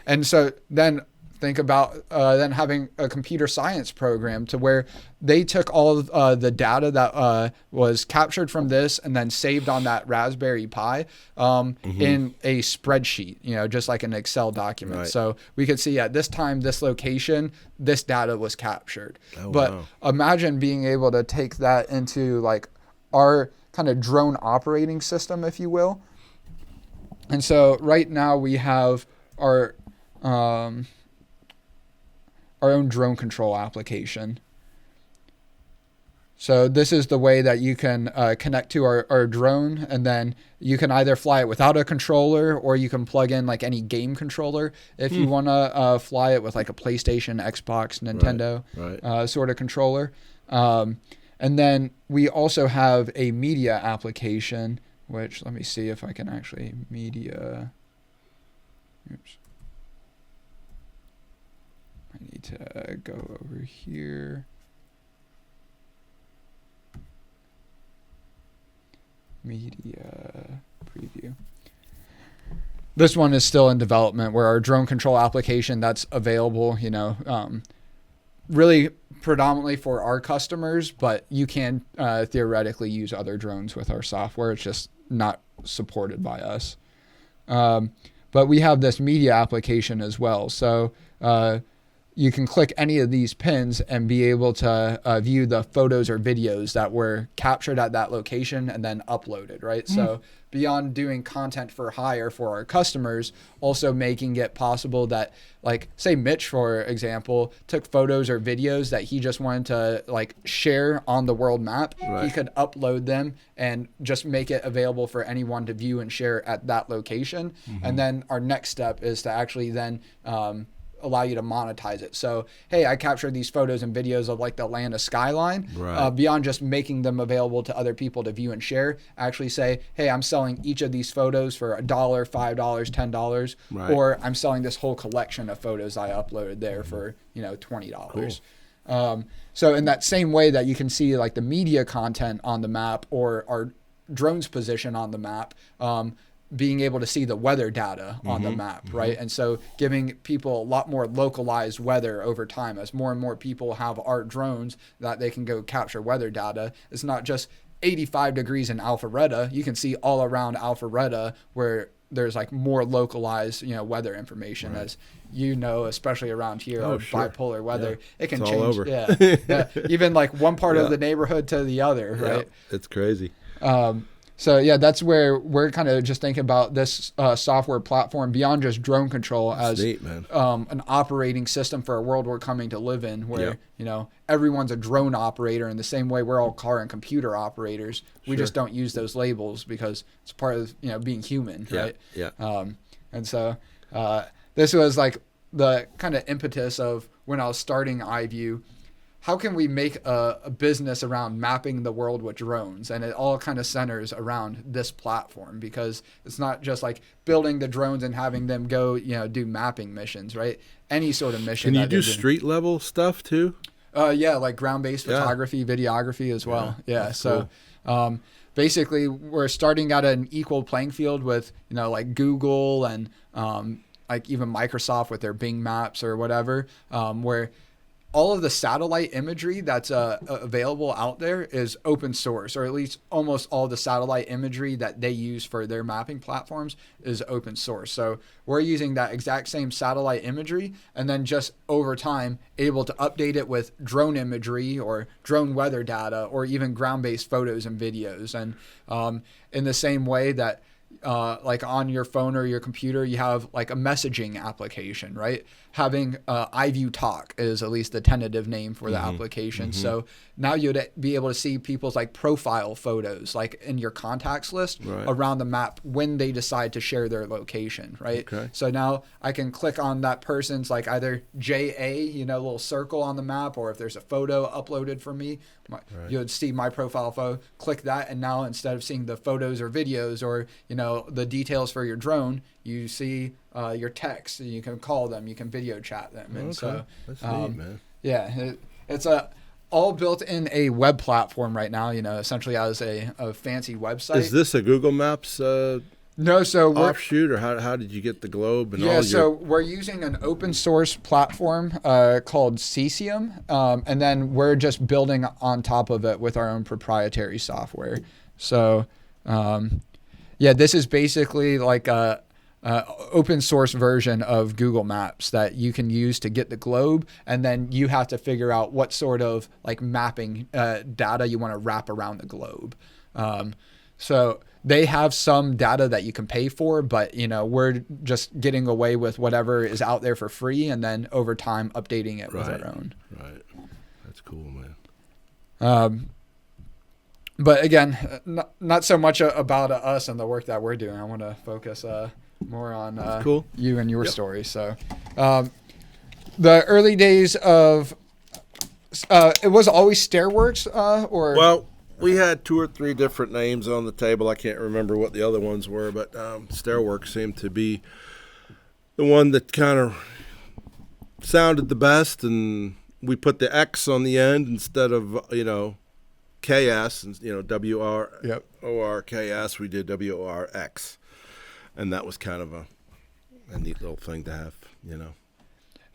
And so then think about then having a computer science program to where they took all of the data that was captured from this and then saved on that Raspberry Pi in a spreadsheet, just like an Excel document. Right. So we could see at this time, this location, this data was captured. Oh, but wow. imagine being able to take that into like our kind of drone operating system, if you will. And so right now we have our own drone control application. So this is the way that you can connect to our drone, and then you can either fly it without a controller, or you can plug in like any game controller if you want to fly it with like a PlayStation, Xbox, Nintendo Right. sort of controller. And then we also have a media application, which let me see if I can actually media. Oops. I need to go over here. Media preview. This one is still in development, where our drone control application that's available, really predominantly for our customers, but you can theoretically use other drones with our software. It's just not supported by us. But we have this media application as well. So you can click any of these pins and be able to view the photos or videos that were captured at that location and then uploaded, right? So beyond doing content for hire for our customers, also making it possible that, like, say Mitch, for example, took photos or videos that he just wanted to like share on the world map. Right. He could upload them and just make it available for anyone to view and share at that location. And then our next step is to actually then allow you to monetize it. So, hey, I captured these photos and videos of like the Atlanta skyline. Right. Beyond just making them available to other people to view and share, actually say, hey, I'm selling each of these photos for $1, $5, $10, Right. or I'm selling this whole collection of photos I uploaded there for, $20. Cool. So in that same way that you can see like the media content on the map or our drone's position on the map, being able to see the weather data on the map, right? And so giving people a lot more localized weather over time as more and more people have our drones that they can go capture weather data. It's not just 85 degrees in Alpharetta. You can see all around Alpharetta where there's like more localized, weather information, as especially around here, Sure. bipolar weather. Yeah. It can It's all change. over. Yeah. Even like one part of the neighborhood to the other, right? Yeah, it's crazy. So yeah, that's where we're kind of just thinking about this software platform beyond just drone control as neat, man. An operating system for a world we're coming to live in, where everyone's a drone operator in the same way we're all car and computer operators. We just don't use those labels because it's part of being human, right? Yeah. And so this was like the kind of impetus of when I was starting iView. How can we make a business around mapping the world with drones? And it all kind of centers around this platform, because it's not just like building the drones and having them go, do mapping missions, right? Any sort of mission. Can you do street level stuff too? Yeah, like ground-based photography, videography as well. Yeah. So cool. Basically, we're starting at an equal playing field with, like Google and like even Microsoft with their Bing Maps or whatever, where all of the satellite imagery that's available out there is open source, or at least almost all the satellite imagery that they use for their mapping platforms is open source. So we're using that exact same satellite imagery and then just over time able to update it with drone imagery or drone weather data or even ground-based photos and videos. And in the same way that like on your phone or your computer, you have like a messaging application, right? Having iView Talk is at least the tentative name for the application. So now you'd be able to see people's like profile photos, like in your contacts list around the map when they decide to share their location, right? Okay. So now I can click on that person's like either JA, little circle on the map, or if there's a photo uploaded for me, you would see my profile photo, click that. And now instead of seeing the photos or videos or, the details for your drone, you see your text, and you can call them, you can video chat them. And so that's neat, man. Yeah, it's all built in a web platform right now, essentially as a fancy website. Is this a Google Maps No, so we're offshoot, or how did you get the globe and all yeah, your... so we're using an open source platform called Cesium, and then we're just building on top of it with our own proprietary software. So, yeah, this is basically like a open source version of Google Maps that you can use to get the globe, and then you have to figure out what sort of like mapping data you want to wrap around the globe. So they have some data that you can pay for, but we're just getting away with whatever is out there for free, and then over time updating it with our own. Right, that's cool, man. But again, not so much about us and the work that we're doing. I want to focus more on cool. you and your story. So, the early days of it was always Stairworks, or Well, we had 2 or 3 different names on the table. I can't remember what the other ones were, but Stairworks seemed to be the one that kind of sounded the best, and we put the X on the end instead of KS, and WRORKS. We did WORX, and that was kind of a neat little thing to have,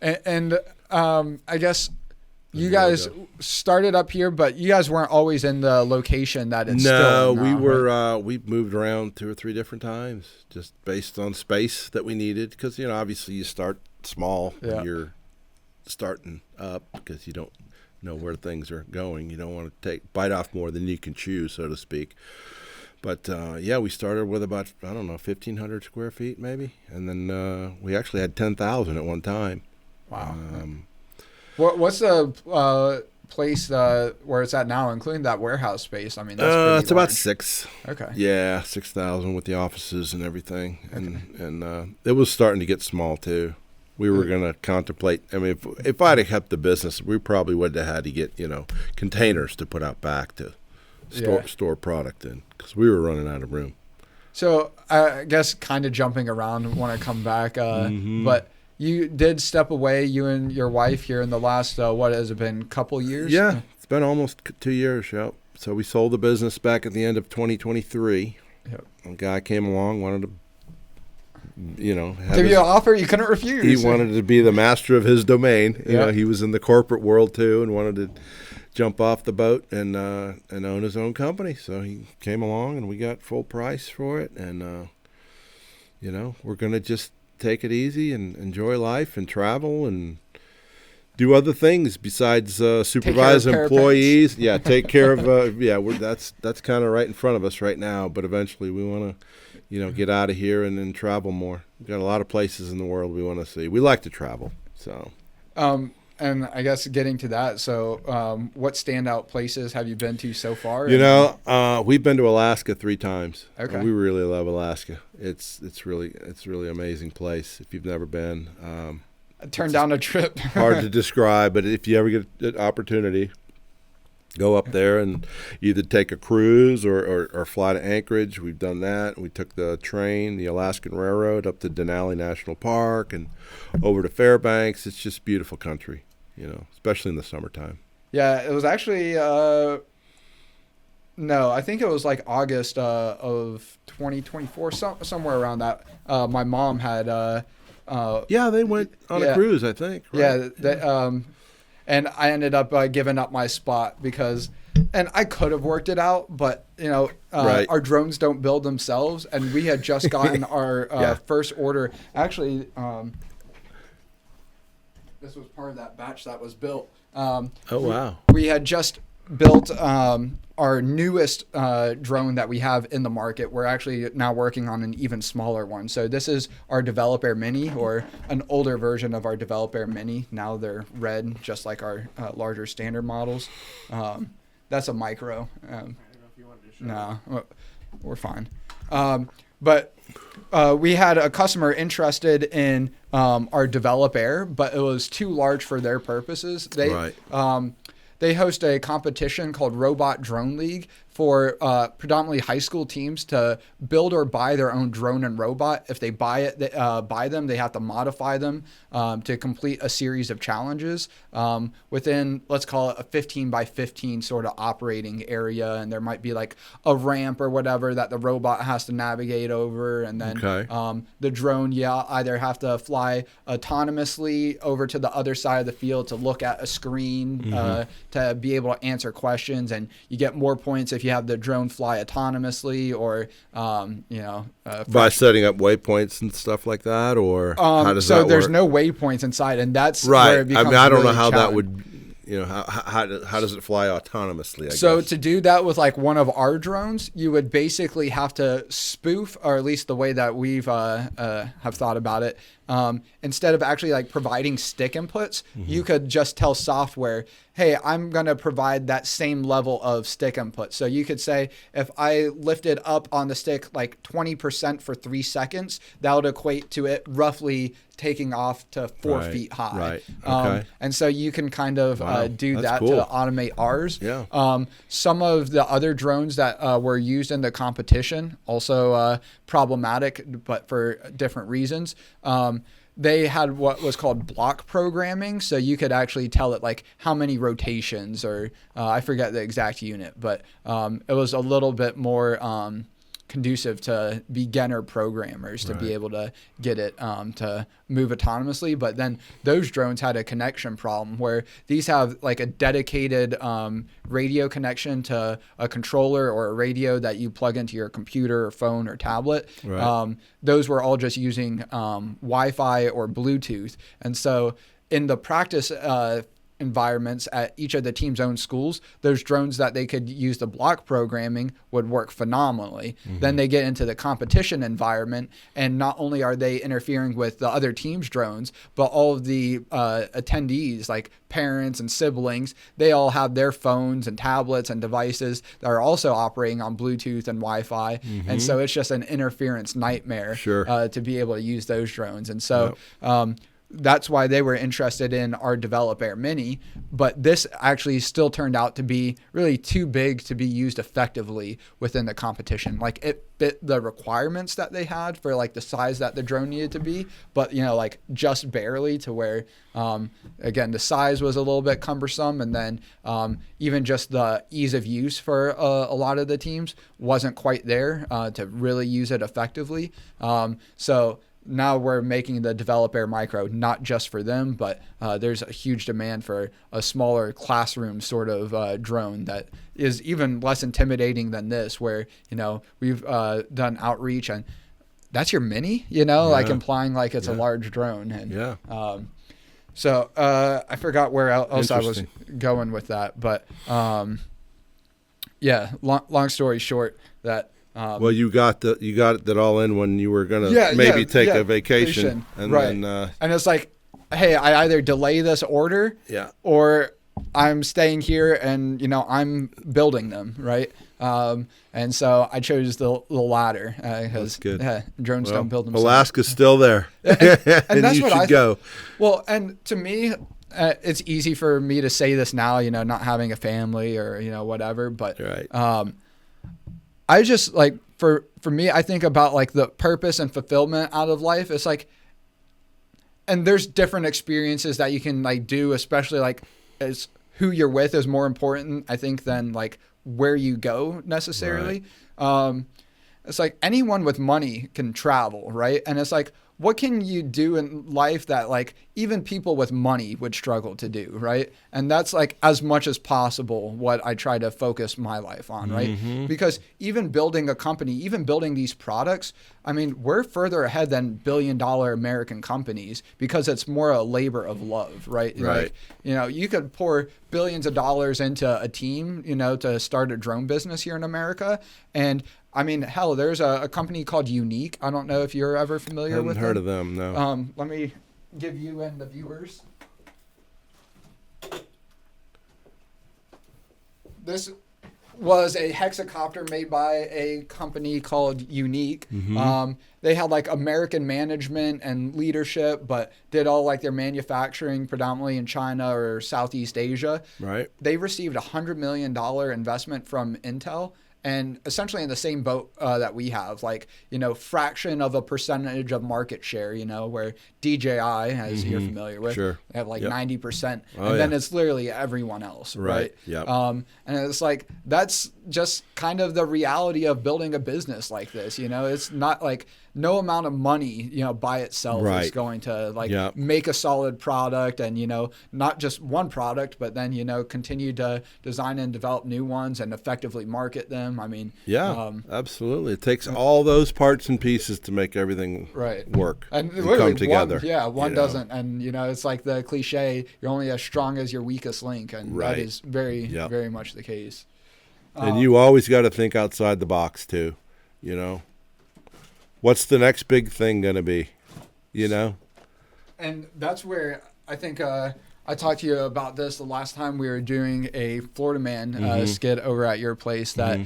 And I guess You guys started up here, but you guys weren't always in the location that it's No, still in we now, were. right? We moved around 2 or 3 different times, just based on space that we needed. Because obviously you start small when you're starting up, because you don't know where things are going. You don't want to bite off more than you can chew, so to speak. But we started with about 1,500 square feet maybe, and then we actually had 10,000 at one time. Wow. What's the place where it's at now, including that warehouse space? I mean, that's pretty it's about large. 6. Okay. Yeah, 6,000 with the offices and everything, and it was starting to get small too. We were going to contemplate. I mean, if I'd have kept the business, we probably would have had to get containers to put out back to store product in, because we were running out of room. So I guess kind of jumping around when I come back, but you did step away, you and your wife, here in the last, what has it been, couple years? Yeah, it's been almost 2 years, yep. So we sold the business back at the end of 2023. Yep. A guy came along, wanted to, give you an offer you couldn't refuse. He wanted to be the master of his domain. He was in the corporate world too, and wanted to jump off the boat and own his own company. So he came along, and we got full price for it. And we're gonna just take it easy and enjoy life and travel and do other things besides supervise employees. Take care of. That's kind of right in front of us right now. But eventually, we want to, get out of here and then travel more. We've got a lot of places in the world we want to see. We like to travel, so. And I guess getting to that, so what standout places have you been to so far? We've been to Alaska 3 times. Okay. We really love Alaska. It's really amazing place if you've never been. Turn down a trip. Hard to describe, but if you ever get an opportunity, go up there and either take a cruise or fly to Anchorage. We've done that. We took the train, the Alaskan Railroad, up to Denali National Park and over to Fairbanks. It's just beautiful country, especially in the summertime. Yeah, it was actually no, I think it was like August of 2024, somewhere around that. My mom had they went on a cruise, I think. Right? Yeah, and I ended up giving up my spot because, and I could have worked it out, but our drones don't build themselves, and we had just gotten our first order. Actually, this was part of that batch that was built. Wow! We had just built our newest drone that we have in the market. We're actually now working on an even smaller one. So this is our Developer Mini, or an older version of our Developer Mini. Now they're red, just like our larger standard models. That's a micro. I don't know if you wanted to show No, we're fine. But we had a customer interested in our Developer, but it was too large for their purposes. They host a competition called Robot Drone League for predominantly high school teams to build or buy their own drone and robot. If they buy them, they have to modify them to complete a series of challenges within, let's call it a 15 by 15 sort of operating area. And there might be like a ramp or whatever that the robot has to navigate over. And then the drone, either have to fly autonomously over to the other side of the field to look at a screen to be able to answer questions. And you get more points if you have the drone fly autonomously, or by setting up waypoints and stuff like that, or how does that work? So there's no waypoints inside, and that's right. where it becomes I don't really know how that challenging. would. How does it fly autonomously? I So guess. to do that with like one of our drones, you would basically have to spoof, or at least the way that we've have thought about it. Instead of actually like providing stick inputs, you could just tell software, hey, I'm going to provide that same level of stick input. So you could say, if I lifted up on the stick like 20% for 3 seconds, that would equate to it roughly taking off to 4 feet high. Right. Okay. And so you can kind of do That's that cool. to automate ours. Yeah. Some of the other drones that were used in the competition, also problematic, but for different reasons. They had what was called block programming. So you could actually tell it like how many rotations, or I forget the exact unit, but it was a little bit more conducive to beginner programmers to be able to get it to move autonomously. But then those drones had a connection problem where these have like a dedicated radio connection to a controller or a radio that you plug into your computer or phone or tablet. Right. Those were all just using Wi-Fi or Bluetooth. And so in the practice environments at each of the team's own schools, those drones that they could use the block programming would work phenomenally. Then they get into the competition environment, and not only are they interfering with the other team's drones, but all of the attendees, like parents and siblings, they all have their phones and tablets and devices that are also operating on Bluetooth and Wi-Fi. And so it's just an interference nightmare to be able to use those drones. And so that's why they were interested in our Develop Air Mini, but this actually still turned out to be really too big to be used effectively within the competition. Like it fit the requirements that they had for like the size that the drone needed to be, but like just barely to where, again, the size was a little bit cumbersome. And then even just the ease of use for a lot of the teams wasn't quite there to really use it effectively. So now we're making the Develop Air Micro not just for them, but there's a huge demand for a smaller classroom sort of drone that is even less intimidating than this, where, we've done outreach and that's your Mini, like implying like it's a large drone. And so I forgot where else I was going with that, but long story short, that well, you got that all in when you were gonna take a vacation, and then and it's like, hey, I either delay this order, or I'm staying here and I'm building them, right? And so I chose the latter because drones don't build themselves. Alaska's still there, and that's you what should go. Well, and to me, it's easy for me to say this now, not having a family or whatever, but I just like for me, I think about like the purpose and fulfillment out of life. It's like, and there's different experiences that you can like do, especially like as who you're with is more important, I think, than like where you go necessarily. It's like anyone with money can travel, right? And it's like, what can you do in life that like even people with money would struggle to do, right? And that's like as much as possible what I try to focus my life on, right? Because even building a company, even building these products, I mean, we're further ahead than billion-dollar American companies because it's more a labor of love, right? Like, you could pour billions of dollars into a team, to start a drone business here in America. And I mean, hell, there's a company called Unique. I don't know if you're ever familiar with them. Haven't heard of them, no. Let me give you and the viewers. This was a hexacopter made by a company called Unique. They had like American management and leadership, but did all like their manufacturing predominantly in China or Southeast Asia. Right. They received $100 million investment from Intel. And essentially in the same boat that we have, like, fraction of a percentage of market share, where DJI, as you're familiar with, they have like 90%. Then it's literally everyone else, right? And it's like, that's just kind of the reality of building a business like this. It's not like no amount of money, by itself is going to like make a solid product and, not just one product, but then, continue to design and develop new ones and effectively market them. I mean, absolutely. It takes all those parts and pieces to make everything work and come together. One doesn't. And, it's like the cliche, you're only as strong as your weakest link. And that is very, very much the case. And you always got to think outside the box too, What's the next big thing going to be, And that's where I think I talked to you about this the last time we were doing a Florida Man skit over at your place that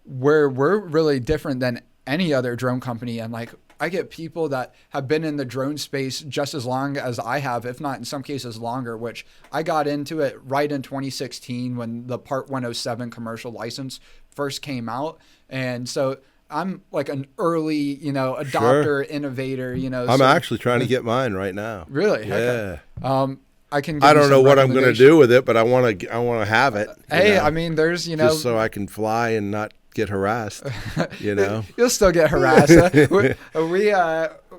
where we're really different than any other drone company. And like, I get people that have been in the drone space just as long as I have, if not in some cases longer, which I got into it right in 2016 when the Part 107 commercial license first came out. And so I'm like an early, adopter, innovator, I'm actually trying to get mine right now. Really? Yeah. Okay. I don't know what I'm going to do with it, but I want to have it. Hey, I mean, there's, just so I can fly and not get harassed, you know. You'll still get harassed.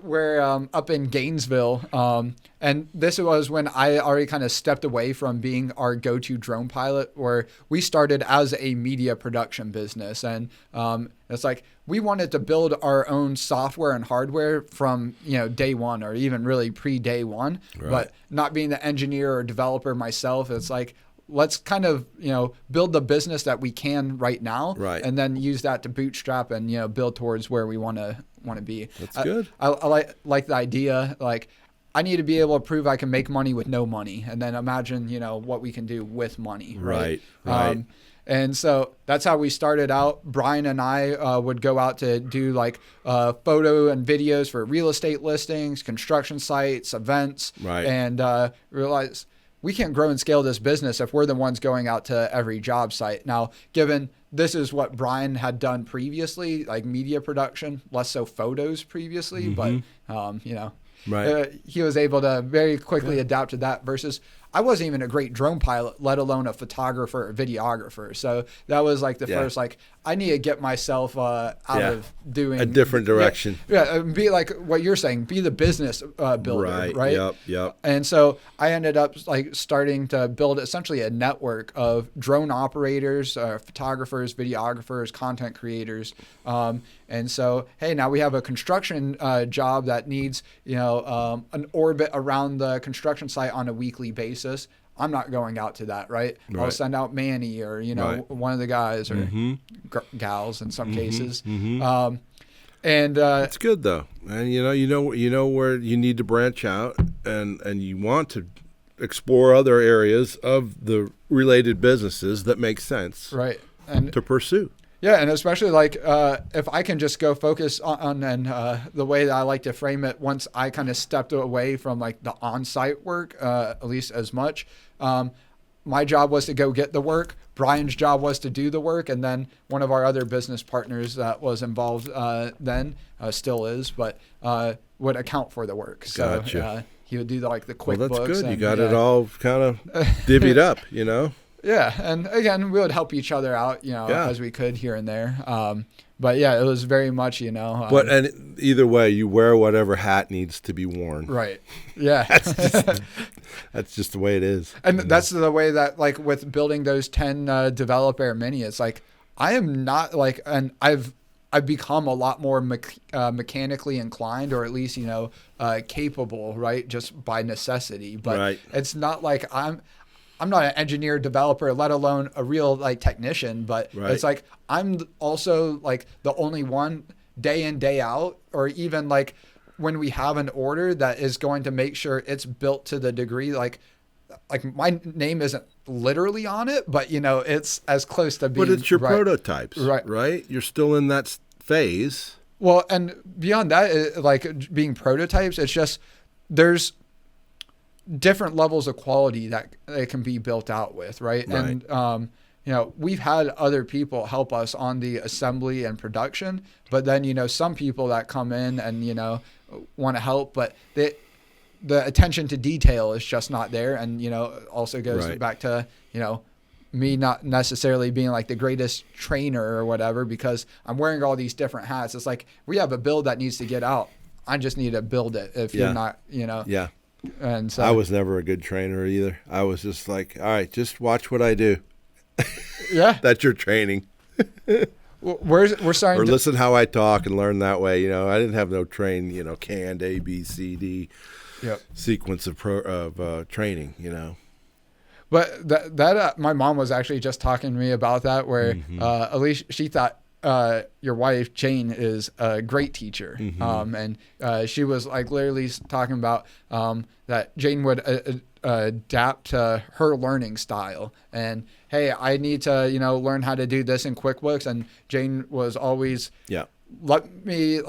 We're up in Gainesville, and this was when I already kind of stepped away from being our go-to drone pilot, where we started as a media production business. And it's like we wanted to build our own software and hardware from, day one, or even really pre-day one. Right. But not being the engineer or developer myself, it's like, let's kind of, build the business that we can right now, right, and then use that to bootstrap and, build towards where we want to be. That's good. I like the idea. Like, I need to be able to prove I can make money with no money, and then imagine, what we can do with money. Right. And so that's how we started out. Brian and I would go out to do like photo and videos for real estate listings, construction sites, events, right, and realize we can't grow and scale this business if we're the ones going out to every job site. Now, given this is what Brian had done previously, like media production, less so photos previously, but, right, he was able to very quickly adapt to that versus I wasn't even a great drone pilot, let alone a photographer or videographer. So that was like the first, like, I need to get myself out of doing a different direction. Be like what you're saying, be the business builder, right? Yep. And so I ended up like starting to build essentially a network of drone operators, photographers, videographers, content creators. And so, hey, now we have a construction job that needs, an orbit around the construction site on a weekly basis. I'm not going out to that, right? I'll send out Manny or, one of the guys or gals in some cases. And it's good though. And you know where you need to branch out and you want to explore other areas of the related businesses that make sense. Right. And to pursue. Yeah, and especially like if I can just go focus on the way that I like to frame it, once I kind of stepped away from like the on-site work, at least as much, my job was to go get the work. Brian's job was to do the work, and then one of our other business partners that was involved then, still is, but would account for the work. So gotcha. He would do the QuickBooks. Well, that's good. You got it all kind of divvied up, Yeah, and again, we would help each other out, as we could here and there. But yeah, it was very much, But and either way, you wear whatever hat needs to be worn. Right. Yeah. That's just the way it is. And that's the way that, like, with building those 10 Develop Air Mini, it's like I am not like, and I've become a lot more mechanically inclined, or at least capable, right, just by necessity. But it's not like I'm not an engineer, developer, let alone a real technician, but it's like I'm also like the only one day in, day out, or even like when we have an order that is going to make sure it's built to the degree like my name isn't literally on it, but it's as close to being. But it's your prototypes, right? You're still in that phase. Well, and beyond that, like being prototypes, it's just there's different levels of quality that it can be built out with, right? And we've had other people help us on the assembly and production, but then some people that come in and want to help, but the attention to detail is just not there, and also goes back to me not necessarily being like the greatest trainer or whatever, because I'm wearing all these different hats. It's like we have a build that needs to get out. I just need to build it. If you're not, Yeah. And so I was never a good trainer either. I was just like, all right, just watch what I do. Yeah. That's your training. We're starting or listen how I talk and learn that way. I didn't have no canned A, B, C, D sequence of training, But that my mom was actually just talking to me about that, where at least she thought your wife Jane is a great teacher, and she was like literally talking about that Jane would adapt to her learning style, and hey, I need to learn how to do this in QuickBooks, and Jane was always let me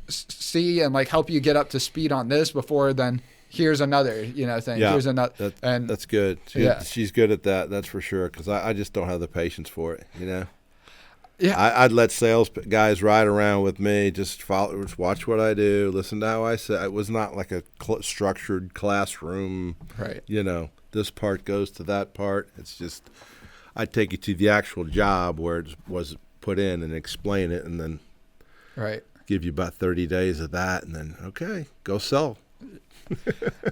see and help you get up to speed on this before then. Here's another, thing. Yeah, here's another, that's good. She's good at that. That's for sure. Because I just don't have the patience for it. Yeah, I'd let sales guys ride around with me. Just watch what I do. Listen to how I say. It was not like a structured classroom. Right. This part goes to that part. It's just I'd take you to the actual job where it was put in and explain it, and then Right. give you about 30 days of that, and then, okay, go sell.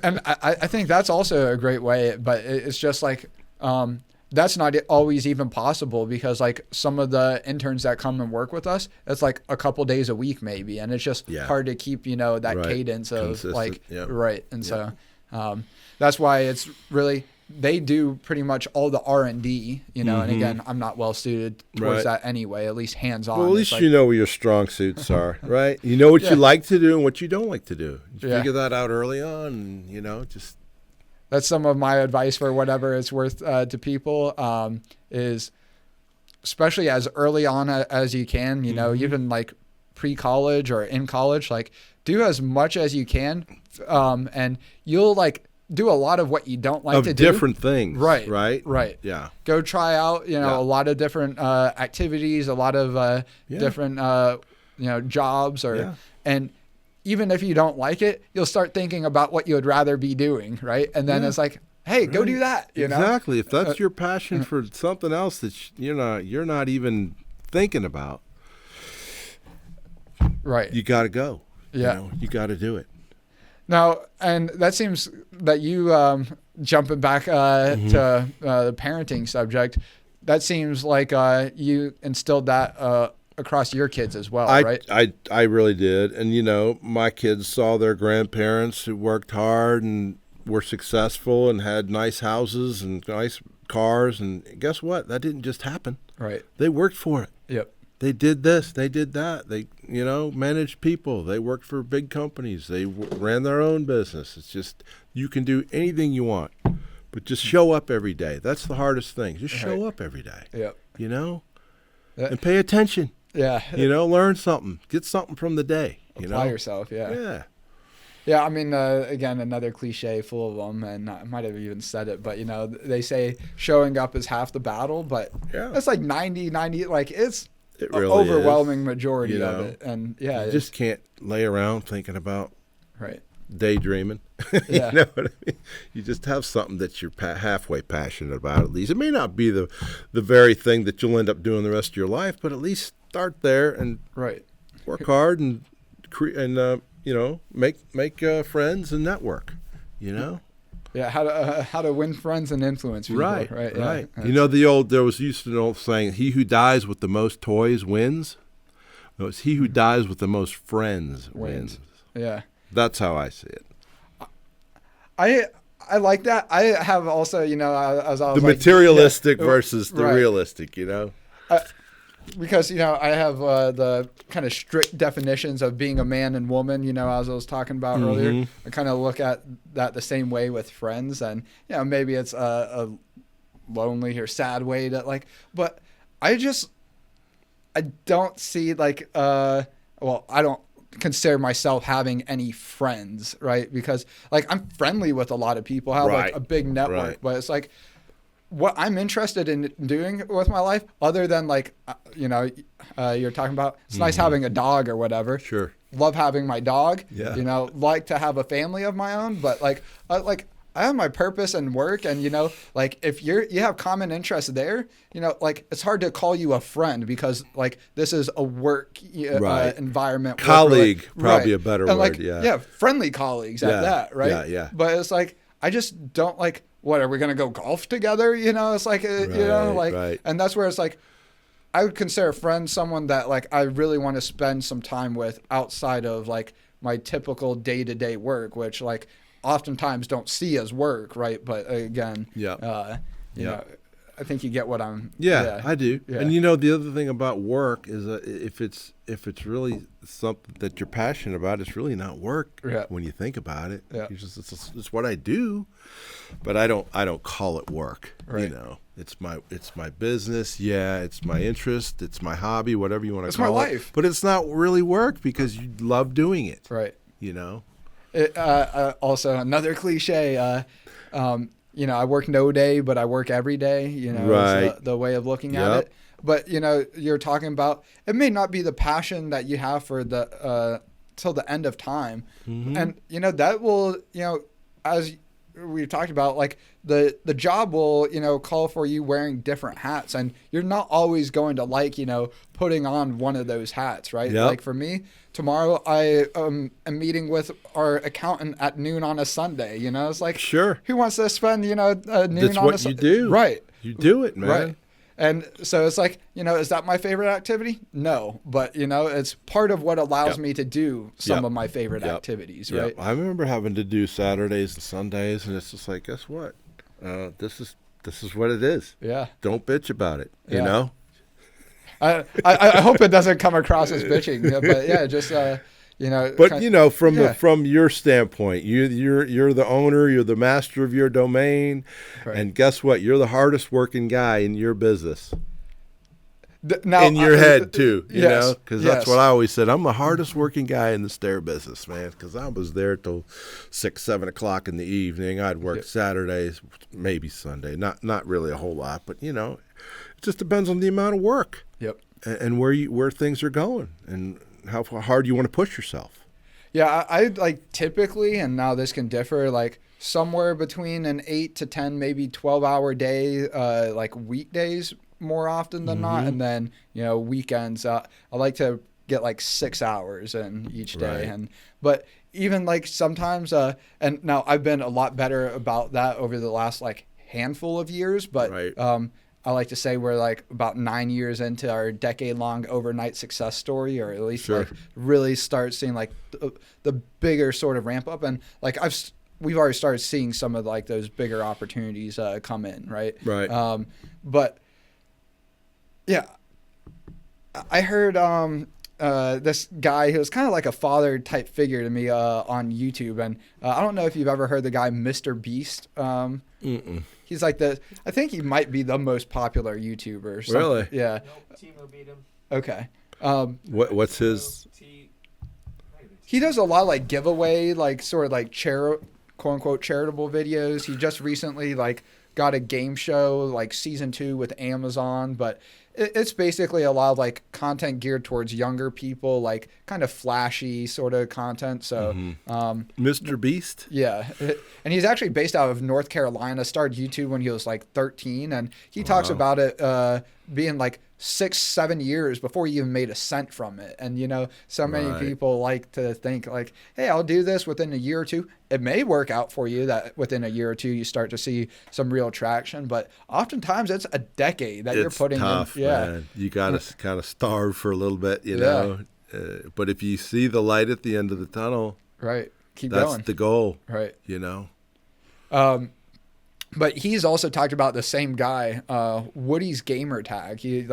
And I think that's also a great way, but it's just like, that's not always even possible because like some of the interns that come and work with us, it's like a couple days a week maybe. And it's just hard to keep, that Right. cadence of Consistent. like, Yep. right. And so, that's why it's really, they do pretty much all the R&D, and again, I'm not well suited towards Right. that anyway, at least hands on. Well, at least you know where your strong suits are, right? You know what you like to do and what you don't like to do. You figure that out early on, and, just... That's some of my advice for whatever it's worth to people, is especially as early on as you can, even like pre-college or in college, like do as much as you can, and you'll like do a lot of what you don't like to do. Of different things. Right. Yeah. Go try out, a lot of different activities, a lot of different, jobs and even if you don't like it, you'll start thinking about what you would rather be doing, right? And then it's like, hey, go do that, Exactly. If that's your passion for something else that you're not even thinking about, right? You got to go. Yeah. You got to do it. Now, and that seems that you jumping back to the parenting subject, that seems like you instilled that across your kids as well, right? I really did. And, my kids saw their grandparents who worked hard and were successful and had nice houses and nice cars. And guess what? That didn't just happen. Right. They worked for it. Yep. They did this. They did that. They, managed people. They worked for big companies. They ran their own business. It's just, you can do anything you want, but just show up every day. That's the hardest thing. Just show up every day. Yep. And pay attention. Yeah. Learn something. Get something from the day. Apply yourself. Yeah. Yeah. Yeah. I mean, again, another cliche full of them, and I might have even said it, but they say showing up is half the battle, but it's like 90, like it's it really overwhelming is. majority of it. And you just can't lay around thinking about daydreaming. Yeah. You know what I mean? You just have something that you're halfway passionate about, at least. It may not be the very thing that you'll end up doing the rest of your life, but at least start there and work hard and make friends and network. Yeah, how to win friends and influence people. Right. Yeah, there used to be an old saying, "He who dies with the most toys wins." No, it's he who dies with the most friends wins. Yeah. That's how I see it. I like that. I have also, as I was the materialistic versus the realistic, because, I have the kind of strict definitions of being a man and woman, as I was talking about earlier. I kind of look at that the same way with friends, and, maybe it's a lonely or sad way to but I don't see I don't consider myself having any friends, right? Because I'm friendly with a lot of people, I have a big network, but it's what I'm interested in doing with my life, other than you're talking about, it's nice having a dog or whatever. Sure. Love having my dog. Yeah. Like to have a family of my own, but I have my purpose and work, and if you have common interests there, it's hard to call you a friend because this is a work environment. Colleague, probably a better word. Friendly colleagues at that, right? Yeah. But it's I just don't what are we gonna go golf together? It's and that's where it's I would consider a friend someone that I really want to spend some time with outside of my typical day-to-day work, which oftentimes don't see as work, right? But again, I think you get what I'm. Yeah, I do. Yeah. And the other thing about work is if it's really something that you're passionate about, it's really not work when you think about it. Yeah. It's what I do, but I don't call it work. Right. It's my business. Yeah, it's my interest. It's my hobby. Whatever you want to call it. It's my life. But it's not really work because you love doing it. Right. Also, another cliche. I work no day, but I work every day. Is the way of looking at it. But you're talking about it may not be the passion that you have for the till the end of time, and that will as we've talked about, like the job will, call for you wearing different hats, and you're not always going to like, putting on one of those hats, right? Yep. Like for me, tomorrow I am meeting with our accountant at noon on a Sunday. It's like, Sure. who wants to spend, noon That's on what a Sunday? you do. Right. You do it, man. Right. And so it's like, is that my favorite activity? No. But, it's part of what allows Yep. me to do some Yep. of my favorite Yep. activities, Yep. right? I remember having to do Saturdays and Sundays, and it's just like, guess what? This is what it is. Yeah. Don't bitch about it, you Yeah. know? I hope it doesn't come across as bitching, but yeah, just, But from Yeah. your standpoint, you're the owner, you're the master of your domain, Right. and guess what? You're the hardest working guy in your business. Now, In your head too, you yes, know, because yes. that's what I always said. I'm the hardest working guy in the stair business, man. Because I was there till 6, 7 o'clock in the evening. I'd work Yep. Saturdays, maybe Sunday, not really a whole lot, but it just depends on the amount of work Yep. and where things are going and how hard you want to push yourself. Yeah, I like typically, and now this can differ, like somewhere between an 8 to 10, maybe 12-hour day, like weekdays more often than not, and then weekends. I like to get like 6 hours in each day, Right. but even like sometimes, and now I've been a lot better about that over the last like handful of years, but Right. I like to say we're like about 9 years into our decade-long overnight success story, or at least Sure. like really start seeing like the bigger sort of ramp up, and like we've already started seeing some of like those bigger opportunities come in, right? Right. But yeah, I heard this guy who was kind of like a father type figure to me on YouTube, and I don't know if you've ever heard the guy Mr. Beast. Mm-mm. He's like I think he might be the most popular YouTuber. Really? Yeah. Nope, Timo beat him. Okay. What's his? He does a lot of like giveaway, like sort of like quote unquote charitable videos. He just recently like got a game show like season 2 with Amazon, but it's basically a lot of like content geared towards younger people, like kind of flashy sort of content. So, Mr. Beast? yeah. And he's actually based out of North Carolina, started YouTube when he was like 13. And he talks about it being like 6, 7 years before he even made a cent from it. And, so many Right. people like to think like, hey, I'll do this within a year or two. It may work out for you that within a year or two you start to see some real traction. But oftentimes it's a decade that you're It's putting tough, in. Yeah. man. You got to kind of starve for a little bit, you Yeah. know. But if you see the light at the end of the tunnel, Right. Keep that's going. the goal, Right. you know. But he's also talked about the same guy, Woody's gamer tag. He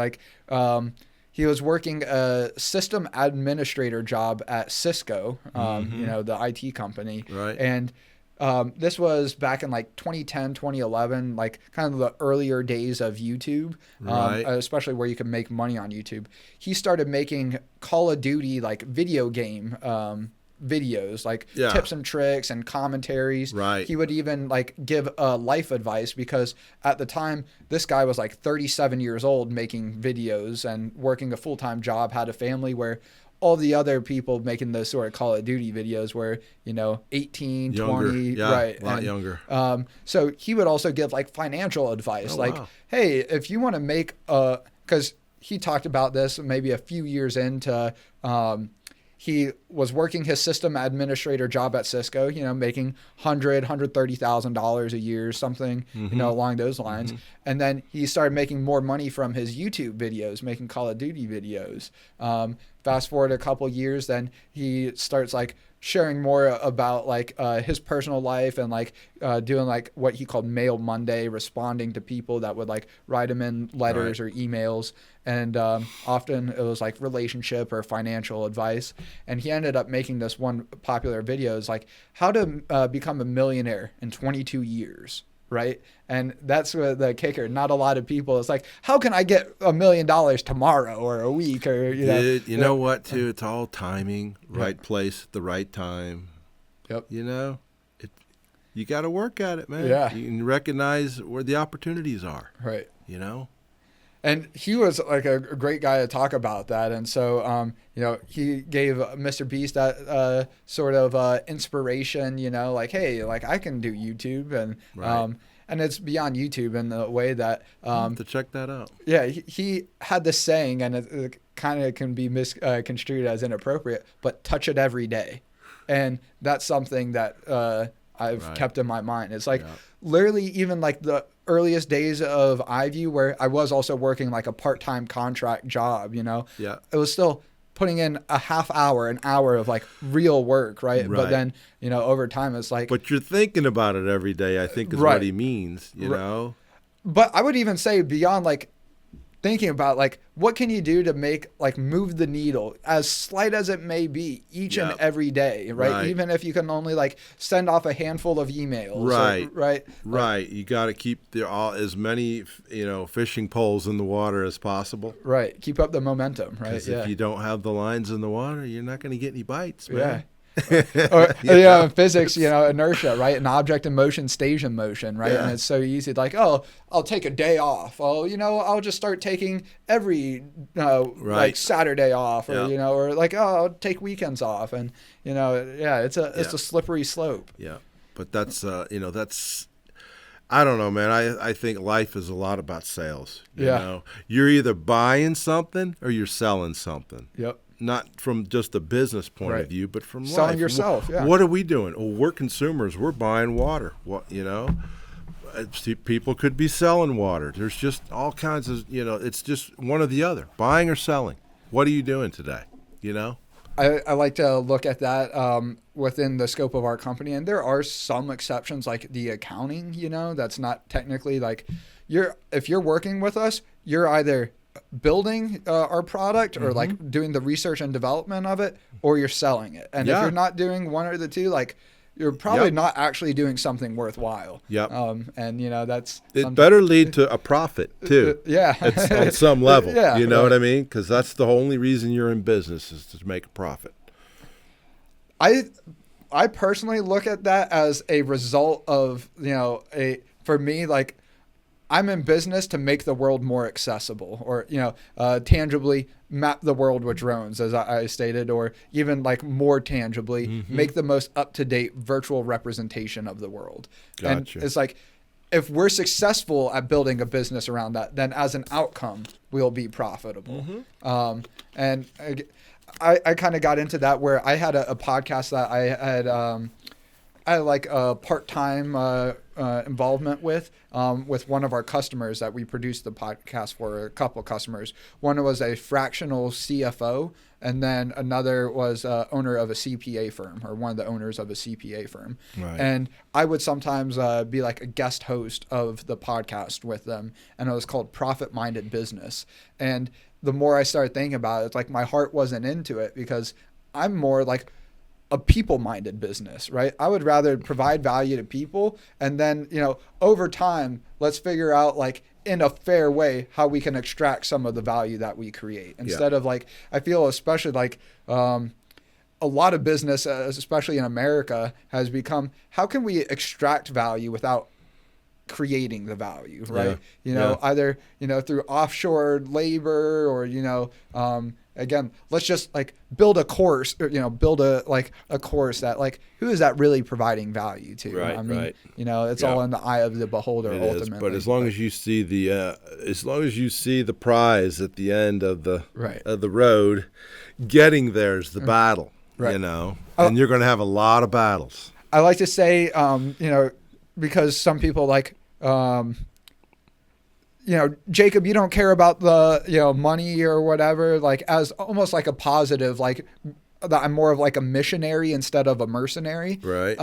was working a system administrator job at Cisco, the IT company. Right. And this was back in like 2010, 2011, like kind of the earlier days of YouTube, Right. especially where you could make money on YouTube. He started making Call of Duty like video game videos, like Yeah. tips and tricks and commentaries. Right. He would even like give life advice, because at the time this guy was like 37 years old making videos and working a full-time job, had a family, where all the other people making those sort of Call of Duty videos were 18, Younger. 20, Yeah, right? a lot younger. So he would also give like financial advice, Oh, like, wow. hey, if you want to make because he talked about this maybe a few years into he was working his system administrator job at Cisco, making $130,000 a year, something, along those lines. And then he started making more money from his YouTube videos, making Call of Duty videos. Fast forward a couple years, then he starts like sharing more about like his personal life and like doing like what he called Mail Monday, responding to people that would like write him in letters or emails. And often it was like relationship or financial advice. And he ended up making this one popular video, is like how to become a millionaire in 22 years. Right. And that's what the kicker. Not a lot of people. It's like, how can I get $1 million tomorrow or a week or, Dude, you know what, too? It's all timing, right place at the right time. Yep. You got to work at it, man. Yeah. You can recognize where the opportunities are, Right. you know? And he was like a great guy to talk about that. And so, he gave Mr. Beast that sort of inspiration, like, hey, like I can do YouTube. And it's beyond YouTube in the way that to check that out. Yeah, he had this saying, and it kind of can be misconstrued as inappropriate, but touch it every day. And that's something that I've kept in my mind. It's like literally even like the earliest days of AuHu, where I was also working like a part-time contract job, it was still putting in a half hour, an hour of like real work, right? But then, over time it's like... But you're thinking about it every day, I think is what he means, you know? But I would even say beyond like thinking about like what can you do to make like move the needle as slight as it may be each and every day, right? Even if you can only like send off a handful of emails, right. You got to keep as many fishing poles in the water as possible, right? Keep up the momentum, right? Because if you don't have the lines in the water, you're not going to get any bites, man. Yeah. Or physics, inertia, right? An object in motion stays in motion, right? And it's so easy, like, oh, I'll take a day off. Oh, I'll just start taking every like Saturday off, or or like, oh, I'll take weekends off, and it's a slippery slope. Yeah, but that's that's. I don't know, man. I think life is a lot about sales. You know, you're either buying something or you're selling something. Yep. Not from just a business point of view, but from selling life. Yourself. Yeah. What are we doing? Well, we're consumers. We're buying water. People could be selling water. There's just all kinds of, it's just one or the other, buying or selling. What are you doing today? I like to look at that within the scope of our company, and there are some exceptions, like the accounting. That's not technically like if you're working with us, you're either building our product or like doing the research and development of it, or you're selling it. And if you're not doing one or the two, like you're probably not actually doing something worthwhile. And that's it better lead to a profit too. It's on some level. You know what I mean? Because that's the only reason you're in business, is to make a profit. I personally look at that as a result of for me, like, I'm in business to make the world more accessible, or, tangibly map the world with drones, as I stated, or even like more tangibly make the most up-to-date virtual representation of the world. Gotcha. And it's like, if we're successful at building a business around that, then as an outcome, we'll be profitable. And I kind of got into that where I had a podcast that I had like a part-time involvement with one of our customers that we produced the podcast for, a couple of customers. One was a fractional CFO, and then another was owner of a CPA firm, or one of the owners of a CPA firm. And I would sometimes be like a guest host of the podcast with them, and it was called Profit Minded Business. And the more I started thinking about it, it's like my heart wasn't into it, because I'm more like a people-minded business, right? I would rather provide value to people, and then, over time, let's figure out, like, in a fair way, how we can extract some of the value that we create. Instead of like, I feel especially like a lot of business, especially in America, has become, how can we extract value without creating the value, right? Either, through offshore labor, or, again, let's just like build a course, or, build a course that, like, who is that really providing value to? I mean, it's all in the eye of the beholder ultimately. But as long as you see the prize at the end of the road, getting there's the battle, and you're going to have a lot of battles. I like to say, because some people like, Jacob, you don't care about the, money or whatever, like, as almost like a positive, like, that I'm more of like a missionary instead of a mercenary. Right.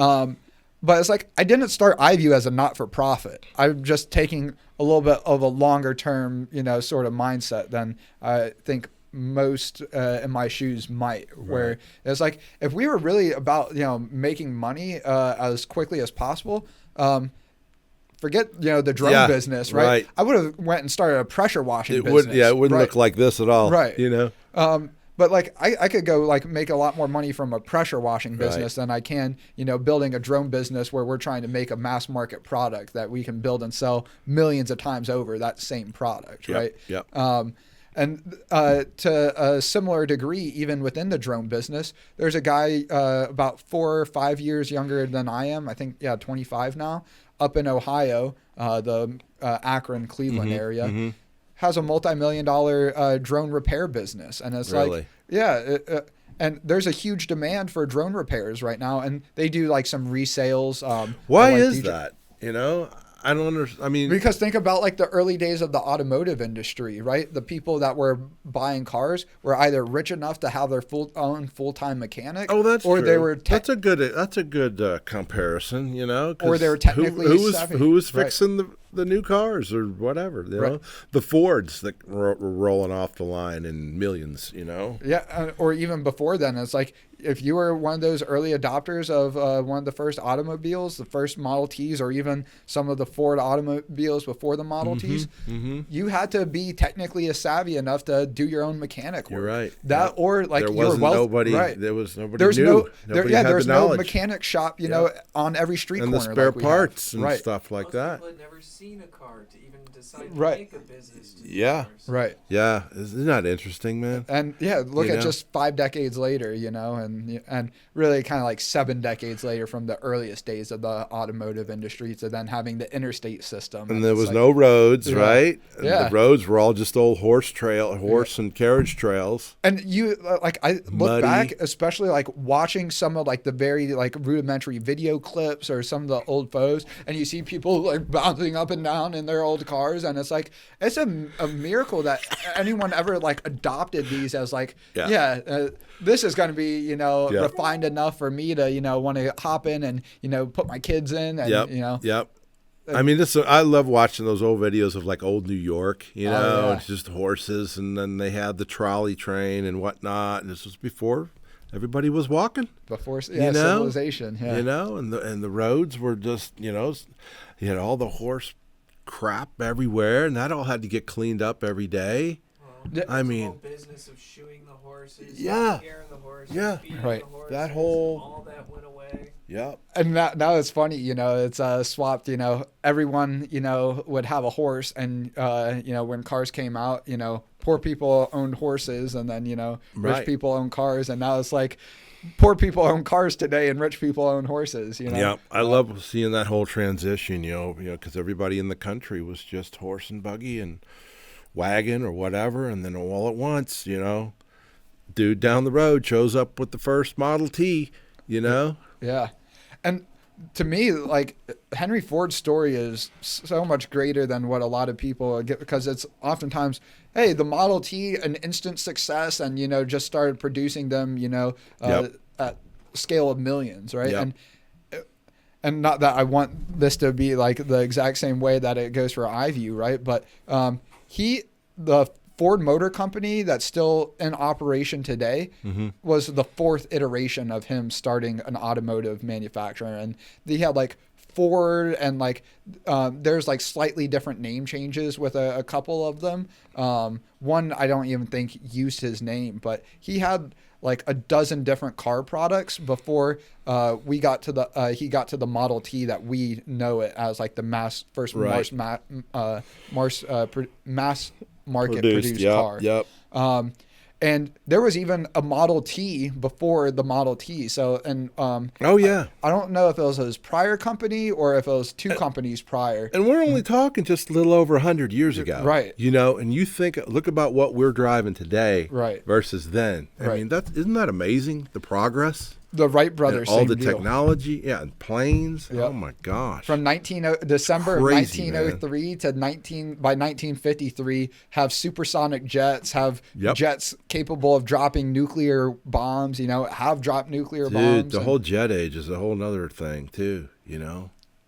But it's like, I didn't start AuHu as a not-for-profit. I'm just taking a little bit of a longer term, sort of mindset than I think most in my shoes might, where it's like, if we were really about, making money as quickly as possible, forget, the drone business, right? I would have went and started a pressure washing business. It wouldn't look like this at all. Right. But like I could go like make a lot more money from a pressure washing business than I can, building a drone business where we're trying to make a mass market product that we can build and sell millions of times over that same product, right? Yep. And to a similar degree, even within the drone business, there's a guy about 4 or 5 years younger than I am. I think, 25 now, up in Ohio, the Akron, Cleveland area, has a multi-million-dollar drone repair business. And it's Really? And there's a huge demand for drone repairs right now. And they do like some resales. Why like is that? I don't understand. I mean, because think about like the early days of the automotive industry, right? The people that were buying cars were either rich enough to have their own full-time mechanic. oh, that's or true. they were that's a good comparison. 'Cause or they were technically who was right. fixing the new cars or whatever. Right. The Fords that were rolling off the line in millions. Yeah, or even before then, it's like if you were one of those early adopters of one of the first automobiles, the first Model Ts, or even some of the Ford automobiles before the Model Ts, you had to be technically savvy enough to do your own mechanic work. You're right. That or like there you were wasn't nobody. right. There was nobody. There's knew. no Nobody had there's the no knowledge. mechanic shop, on every street and corner. the spare like we have. parts and right. stuff like Most that. people had never seen a car to even decide to Right. make a business. To Yeah. cars. Right. Yeah, isn't that interesting, man? And look at just 5 decades later, and really kind of like 7 decades later from the earliest days of the automotive industry to then having the interstate system. And there it's was like, no roads, Yeah. right? And Yeah. the roads were all just old horse and carriage trails. And you like I look Muddy. back, especially like watching some of like the very like rudimentary video clips or some of the old photos, and you see people like bouncing up and down in their old cars, and it's like it's a miracle that anyone ever like adopted these as like this is going to be refined enough for me to want to hop in and put my kids in and Yep. I mean, I love watching those old videos of like old New York, it's just horses, and then they had the trolley train and whatnot. And this was before everybody was walking. Before civilization, and the roads were just, you had all the horse crap everywhere, and that all had to get cleaned up every day. I mean, the whole business of shoeing the horses, Yeah. scaring the horses, Yeah. feeding Right. the horses, That whole- all that went away. Yep. And now it's funny, it's swapped, everyone, would have a horse, and, when cars came out, poor people owned horses, and then, rich Right. people own cars. And now it's like poor people own cars today and rich people own horses, Yeah, I love seeing that whole transition, because everybody in the country was just horse and buggy and wagon or whatever, and then all at once, dude down the road shows up with the first Model T, Yeah. And to me, like Henry Ford's story is so much greater than what a lot of people get, because it's oftentimes, hey, the Model T, an instant success, and, just started producing them, at scale of millions, right? Yep. And not that I want this to be like the exact same way that it goes for AuHu, right? But the Ford Motor Company that's still in operation today was the 4th iteration of him starting an automotive manufacturer. And he had like Ford and like there's like slightly different name changes with a couple of them. One I don't even think used his name, but he had like a dozen different car products before he got to the Model T that we know it as, like the mass market produced car. Yep. And there was even a Model T before the Model T. So, and Oh yeah. I don't know if it was his prior company or if it was 2 companies prior. And we're only talking just a little over 100 years ago. Right. And you look about what we're driving today Right. versus then. I Right. mean, isn't that amazing? The progress. The Wright brothers, And all same the deal. technology, and planes. Yep. Oh my gosh! From December Crazy, of 1903 to 1953, have supersonic jets, have Yep. jets capable of dropping nuclear bombs. Have dropped nuclear Dude, bombs. the whole jet age is a whole nother thing too.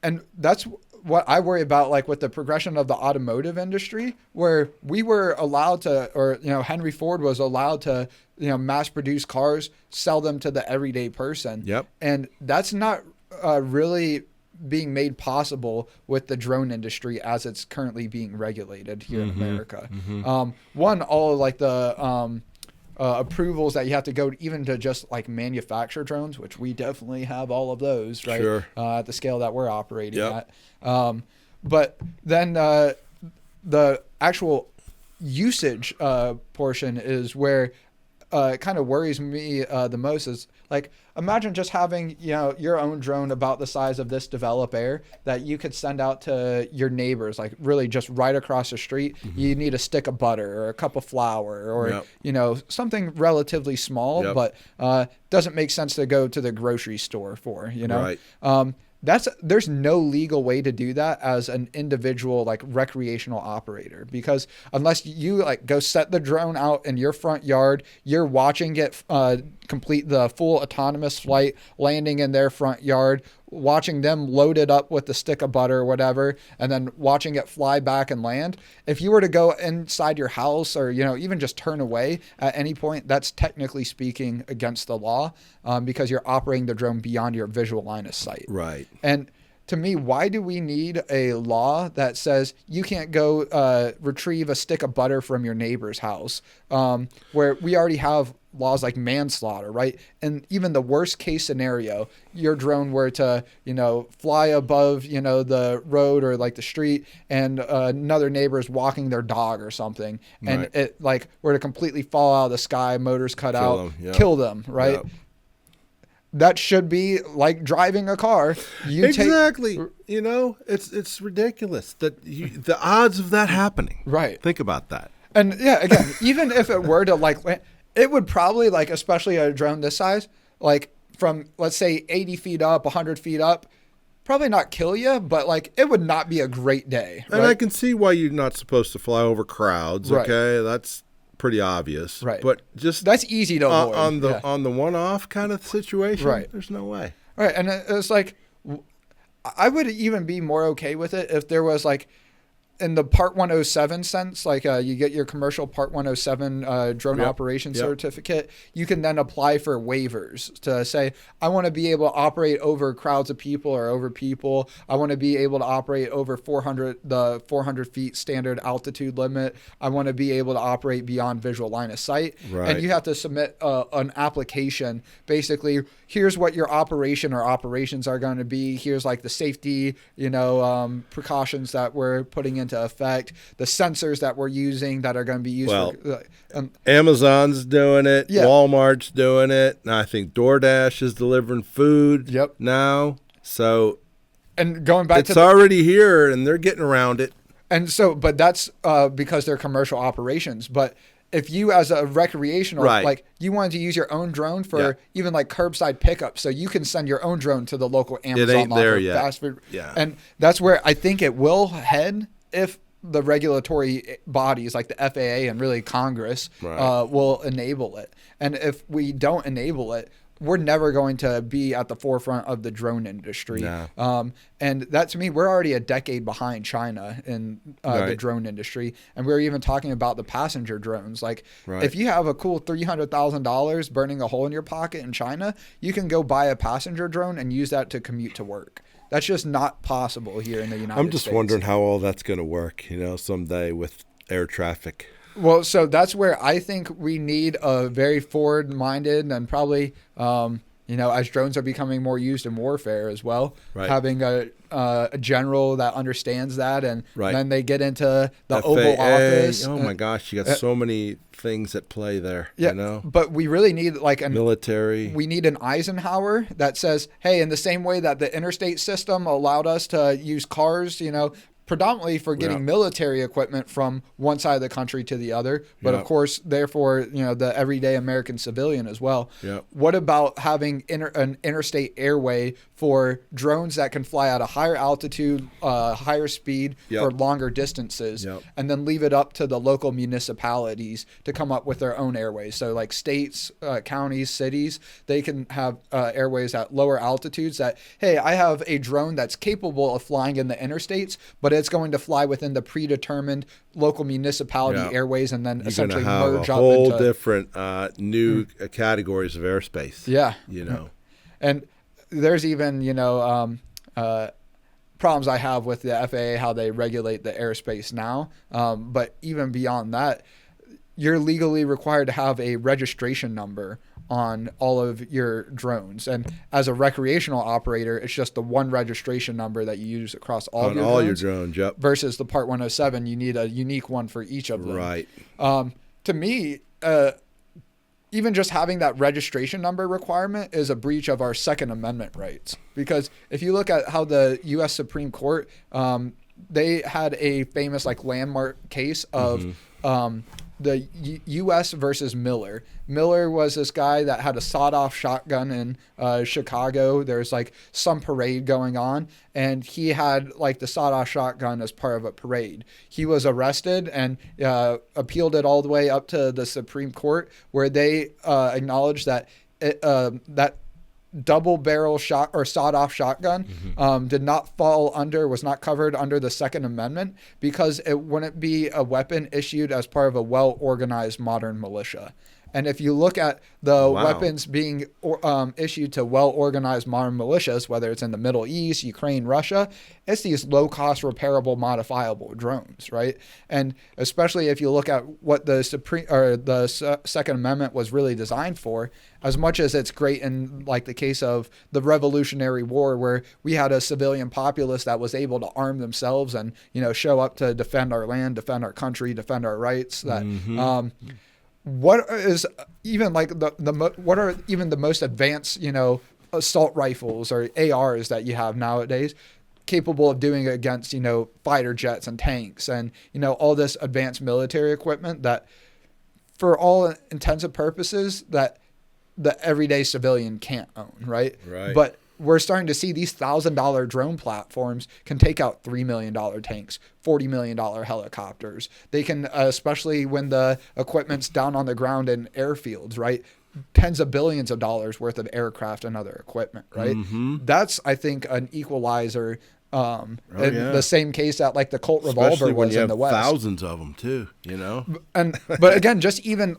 And that's what I worry about, like with the progression of the automotive industry, where we were allowed to, or Henry Ford was allowed to, mass produce cars, sell them to the everyday person. Yep. And that's not really being made possible with the drone industry as it's currently being regulated here in America. One, all like the approvals that you have to go even to just like manufacture drones, which we definitely have all of those, right? Sure. At the scale that we're operating Yep. at. But then the actual usage portion is where it kind of worries me the most. Is like, imagine just having your own drone about the size of this develop air that you could send out to your neighbors, like really just right across the street. You need a stick of butter or a cup of flour or something relatively small, Yep. but doesn't make sense to go to the grocery store for. Right. There's no legal way to do that as an individual like recreational operator, because unless you like go set the drone out in your front yard, you're watching it complete the full autonomous flight, landing in their front yard, watching them load it up with the stick of butter or whatever, and then watching it fly back and land. If you were to go inside your house or even just turn away at any point, that's technically speaking against the law, because you're operating the drone beyond your visual line of sight. Right. And to me, why do we need a law that says you can't go retrieve a stick of butter from your neighbor's house, where we already have laws like manslaughter, right? And even the worst case scenario, your drone were to, fly above, the road or like the street, and another neighbor is walking their dog or something, and Right. it like were to completely fall out of the sky, motors cut Kill out, them, yeah. kill them, right? Yep. That should be like driving a car. Exactly. It's ridiculous that the odds of that happening. Right. Think about that. And yeah, again, even if it were to like, it would probably like, especially a drone this size, like from let's say 80 feet up, 100 feet up, probably not kill you, but like it would not be a great day. And right? I can see why you're not supposed to fly over crowds. Right. Okay, that's pretty obvious. Right. But just That's easy to avoid. on the one-off kind of situation. Right. There's no way. Right. And it's like, I would even be more okay with it if there was like, in the Part 107 sense, like you get your commercial Part 107 drone Yep. operation Yep. certificate, you can then apply for waivers to say, I want to be able to operate over crowds of people or over people. I want to be able to operate over 400 feet standard altitude limit. I want to be able to operate beyond visual line of sight. Right. And you have to submit an application. Basically, here's what your operation or operations are going to be. Here's like the safety, precautions that we're putting into effect, the sensors that we're using that are going to be used. Well, for, Amazon's doing it. Yeah. Walmart's doing it. And I think DoorDash is delivering food Yep. now. So and going back it's to already here, and they're getting around it. but that's because they're commercial operations. But if you as a recreational, Right. like you wanted to use your own drone for Yeah. even like curbside pickup, so you can send your own drone to the local Amazon ain't there or yet. fast food. Yeah. And that's where I think it will head if the regulatory bodies like the FAA and really Congress Right. will enable it. And if we don't enable it, we're never going to be at the forefront of the drone industry. No. And that to me, we're already a decade behind China in the Right. drone industry. And we're even talking about the passenger drones. Like Right. if you have a cool $300,000 burning a hole in your pocket in China, you can go buy a passenger drone and use that to commute to work. That's just not possible here in the United States. I'm just wondering how all that's going to work, someday with air traffic. Well, so that's where I think we need a very forward-minded and probably, as drones are becoming more used in warfare as well, Right. having a general that understands that, and Right. then they get into the FAA, Oval Office. Oh my gosh, you got so many things at play there. Yeah, but we really need like Military. We need an Eisenhower that says, hey, in the same way that the interstate system allowed us to use cars, predominantly for getting Yeah. military equipment from one side of the country to the other, but Yeah. of course, therefore, the everyday American civilian as well. Yeah. What about having an interstate airway for drones that can fly at a higher altitude, higher speed Yep. for longer distances, Yep. and then leave it up to the local municipalities to come up with their own airways? So like states, counties, cities, they can have airways at lower altitudes that, hey, I have a drone that's capable of flying in the interstates, but it's going to fly within the predetermined local municipality Yeah. airways and then You're going to essentially have merge a up whole into different new categories of airspace. Yeah. And there's even, problems I have with the FAA, how they regulate the airspace now. But even beyond that, you're legally required to have a registration number on all of your drones. And as a recreational operator, it's just the one registration number that you use across all of On your all drones. your drones, yep. Versus the Part 107, you need a unique one for each of them. Right. To me, even just having that registration number requirement is a breach of our Second Amendment rights. Because if you look at how the U.S. Supreme Court, they had a famous like landmark case of the U.S. versus Miller. Miller was this guy that had a sawed-off shotgun in Chicago. There's like some parade going on, and he had like the sawed-off shotgun as part of a parade. He was arrested and appealed it all the way up to the Supreme Court, where they acknowledged that that double barrel shot or sawed-off shotgun did not was not covered under the Second Amendment because it wouldn't be a weapon issued as part of a well-organized modern militia. And if you look at the weapons being issued to well-organized modern militias, whether it's in the Middle East, Ukraine, Russia, it's these low-cost, repairable, modifiable drones, right? And especially if you look at what the Second Amendment was really designed for, as much as it's great in like the case of the Revolutionary War, where we had a civilian populace that was able to arm themselves and show up to defend our land, defend our country, defend our rights. That. What is even like what are even the most advanced, assault rifles or ARs that you have nowadays capable of doing it against, fighter jets and tanks and, all this advanced military equipment that for all intents and purposes that the everyday civilian can't own, right? Right. But we're starting to see these $1,000 drone platforms can take out $3 million tanks, $40 million helicopters. They can, especially when the equipment's down on the ground in airfields, right? Tens of billions of dollars worth of aircraft and other equipment, right? That's, I think, an equalizer. In the same case that like the Colt revolver Especially when was you in the have West. thousands of them too, But again, just even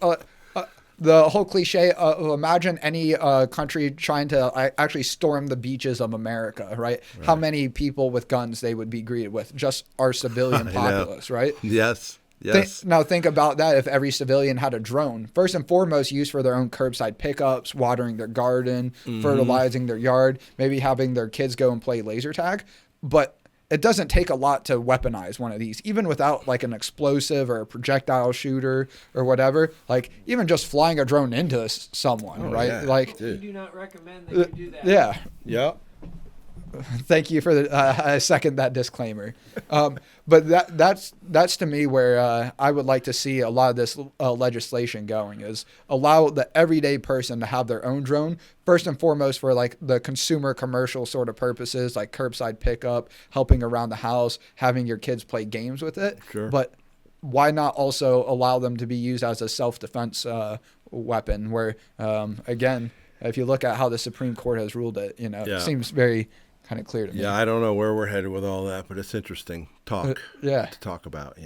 the whole cliche of imagine any country trying to actually storm the beaches of America, right? How many people with guns they would be greeted with, just our civilian populace, right? Yes. Now think about that if every civilian had a drone. First and foremost, used for their own curbside pickups, watering their garden, fertilizing their yard, maybe having their kids go and play laser tag. But it doesn't take a lot to weaponize one of these, even without like an explosive or a projectile shooter or whatever. Like even just flying a drone into someone, right? Yeah. Like We do not recommend that you do that. yeah. Yep. Thank you for the. I second that disclaimer. But that's to me where I would like to see a lot of this legislation going is allow the everyday person to have their own drone first and foremost for like the consumer commercial sort of purposes like curbside pickup, helping around the house, having your kids play games with it. Sure. But why not also allow them to be used as a self-defense weapon? Where again, if you look at how the Supreme Court has ruled it, it seems very kind of clear to me. Yeah, I don't know where we're headed with all that, but it's interesting to talk about,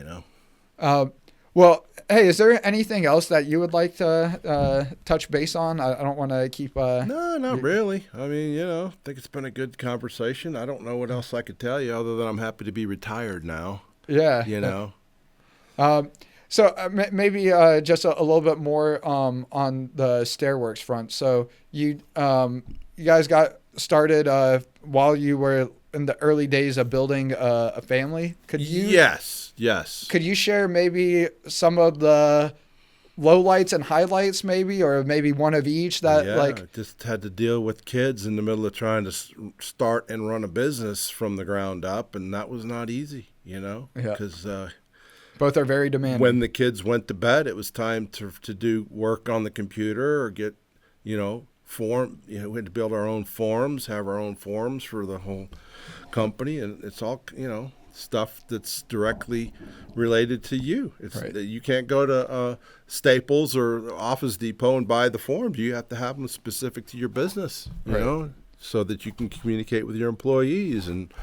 Well, hey, is there anything else that you would like to touch base on? I don't want to keep... No, not really. I mean, I think it's been a good conversation. I don't know what else I could tell you other than I'm happy to be retired now. Yeah. So maybe just a little bit more on the Stairworks front. So you guys got started while you were in the early days of building a family. Could you? Yes. Could you share maybe some of the lowlights and highlights, maybe, or maybe one of each that just had to deal with kids in the middle of trying to start and run a business from the ground up, and that was not easy, because. Both are very demanding. When the kids went to bed, it was time to do work on the computer or get, form. We had to build our own forms, have our own forms for the whole company, and it's all, stuff that's directly related to you. It's you can't go to Staples or Office Depot and buy the forms. You have to have them specific to your business, so that you can communicate with your employees and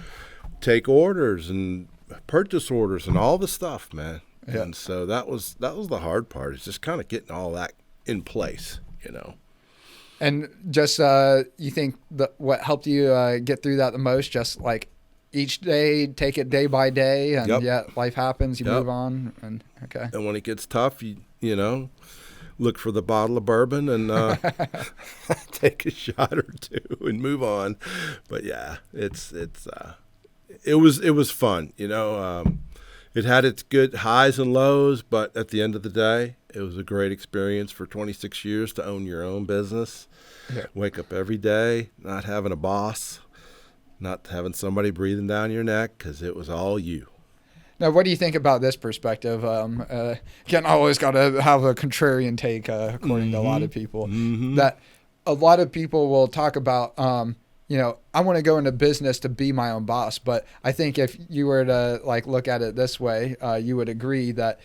take orders and purchase orders and all the stuff, man. Yeah. And so that was the hard part. Is just kind of getting all that in place, And just you think what helped you get through that the most? Just like each day, take it day by day, and life happens. You move on, and okay. And when it gets tough, look for the bottle of bourbon and take a shot or two and move on. But yeah, it was fun. It had its good highs and lows, but at the end of the day, it was a great experience for 26 years to own your own business. Yeah. Wake up every day, not having a boss, not having somebody breathing down your neck, because it was all you. Now, what do you think about this perspective? Again, I always got to have a contrarian take, according to a lot of people. That a lot of people will talk about, I want to go into business to be my own boss. But I think if you were to look at it this way, you would agree that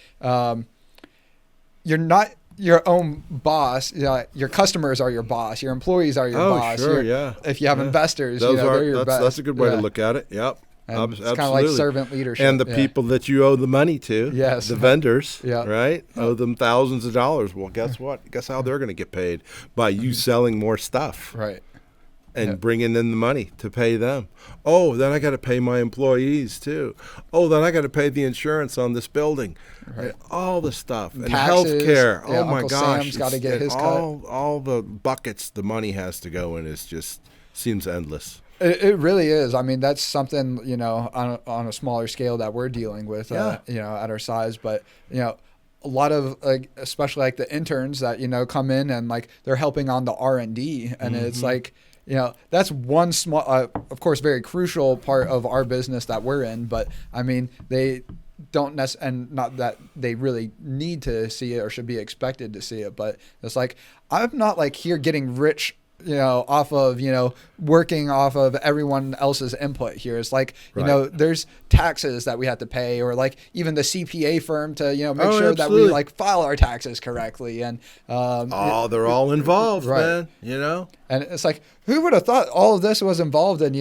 you're not your own boss. Your customers are your boss. Your employees are your boss. Sure, yeah. If you have investors, they're your best. That's a good way to look at it. Yep. And it's kind of like servant leadership. And the people that you owe the money to, yes, the vendors, right? Owe them thousands of dollars. Well, guess what? Guess how they're going to get paid? By you selling more stuff. Right. And bringing in the money to pay them. Oh, then I got to pay my employees too. Oh, then I got to pay the insurance on this building. Right. All the stuff. And taxes, healthcare. Yeah, oh my Uncle gosh. Sam's got to get his cut. Cut. All the buckets the money has to go in seems endless. It really is. I mean, that's something, on a smaller scale that we're dealing with, at our size. But, a lot of, especially the interns that, come in and they're helping on the R&D. And it's that's one small, of course, very crucial part of our business that we're in. But, I mean, they don't and not that they really need to see it or should be expected to see it. But it's I'm not here getting rich off of, working off of everyone else's input here. It's there's taxes that we have to pay, or even the CPA firm to, make sure absolutely. that we file our taxes correctly. And, they're all involved, right. man, And it's who would have thought all of this was involved in,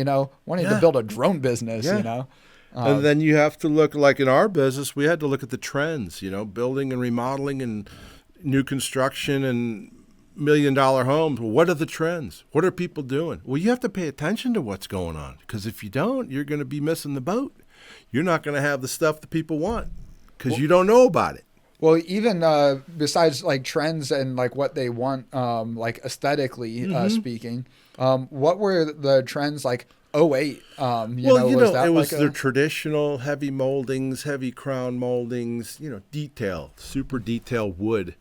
wanting to build a drone business, and then you have to look, in our business, we had to look at the trends, building and remodeling and new construction and $1 million homes. Well, what are the trends? What are people doing? Well, you have to pay attention to what's going on, because if you don't, you're going to be missing the boat. You're not going to have the stuff that people want because you don't know about it. Well, even besides trends and what they want, aesthetically speaking, what were the trends like? 08, was that it was the traditional heavy moldings, heavy crown moldings, super detailed wood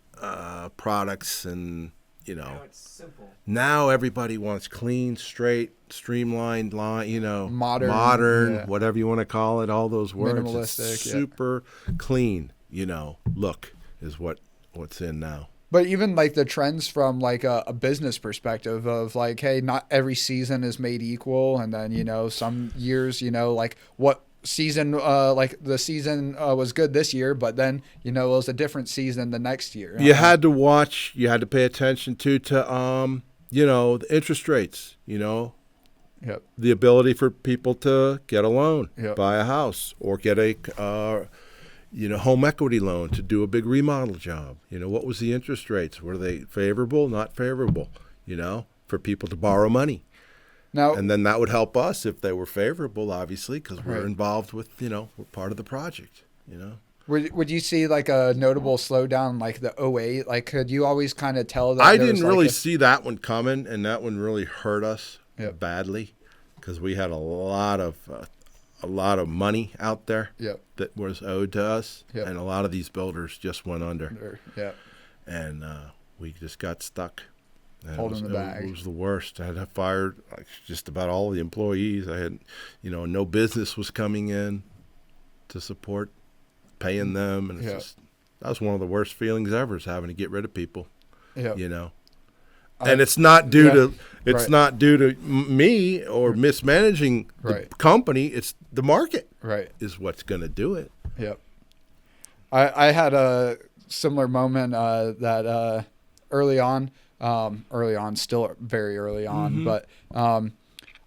products, and now it's simple. Now everybody wants clean, straight, streamlined line, modern, whatever you want to call it, all those words. Minimalistic, it's super clean, look is what's in now. But even the trends from a business perspective of hey, not every season is made equal, and then some years what season the season was good this year, but then it was a different season the next year. You had to watch, you had to pay attention to the interest rates, Yep. The ability for people to get a loan, yep. buy a house, or get a home equity loan to do a big remodel job. What was the interest rates? Were they favorable, not favorable, for people to borrow money? Now, and then that would help us if they were favorable, obviously, because we're right. involved with, we're part of the project, Would you see a notable slowdown the 08? Could you always kind of tell that? I didn't really see that one coming, and that one really hurt us yep. badly, because we had a lot of money out there yep. that was owed to us, yep. and a lot of these builders just went under. Yeah. And we just got stuck. And holding the bag. It was the worst. I had fired just about all the employees. I had, no business was coming in to support paying them, and it's that was one of the worst feelings ever, is having to get rid of people. Yeah. And it's not due to right. not due to me or mismanaging the right. company. It's the market. Right. Is what's going to do it. Yep. I had a similar moment that early on, still very early on, mm-hmm. but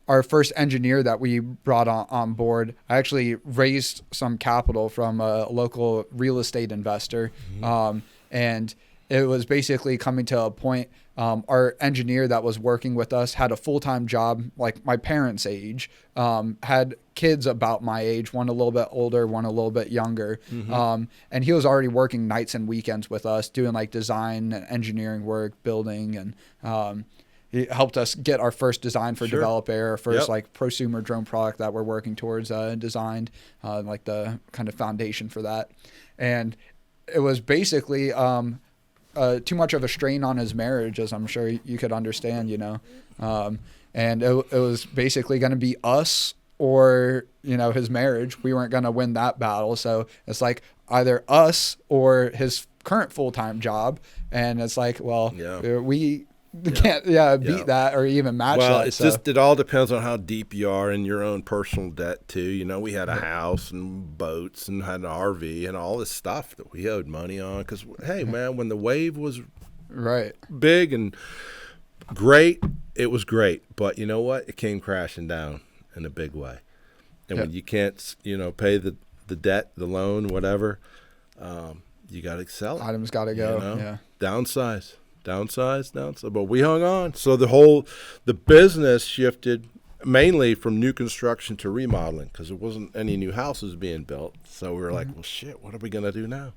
our first engineer that we brought on board, I actually raised some capital from a local real estate investor, mm-hmm. And it was basically coming to a point. Our engineer that was working with us had a full-time job, like my parents' age, had kids about my age, one a little bit older, one a little bit younger. And he was already working nights and weekends with us, doing like design and engineering work, building, and he helped us get our first design for Develop Air, our first like prosumer drone product that we're working towards designed, like the kind of foundation for that. And it was basically too much of a strain on his marriage, as I'm sure you could understand, and it was basically going to be us or, his marriage. We weren't going to win that battle. So it's like either us or his current full-time job. And it's like, well, we can't beat that or even match that. Well, it all depends on how deep you are in your own personal debt too. We had a house and boats and had an RV and all this stuff that we owed money on. Because hey, man, when the wave was big and great, it was great. But you know what? It came crashing down in a big way. And when you can't, pay the debt, the loan, whatever, you got to sell it. Items got to go. Downsize. But we hung on. So the business shifted mainly from new construction to remodeling because there wasn't any new houses being built. So we were like, well, shit, what are we going to do now?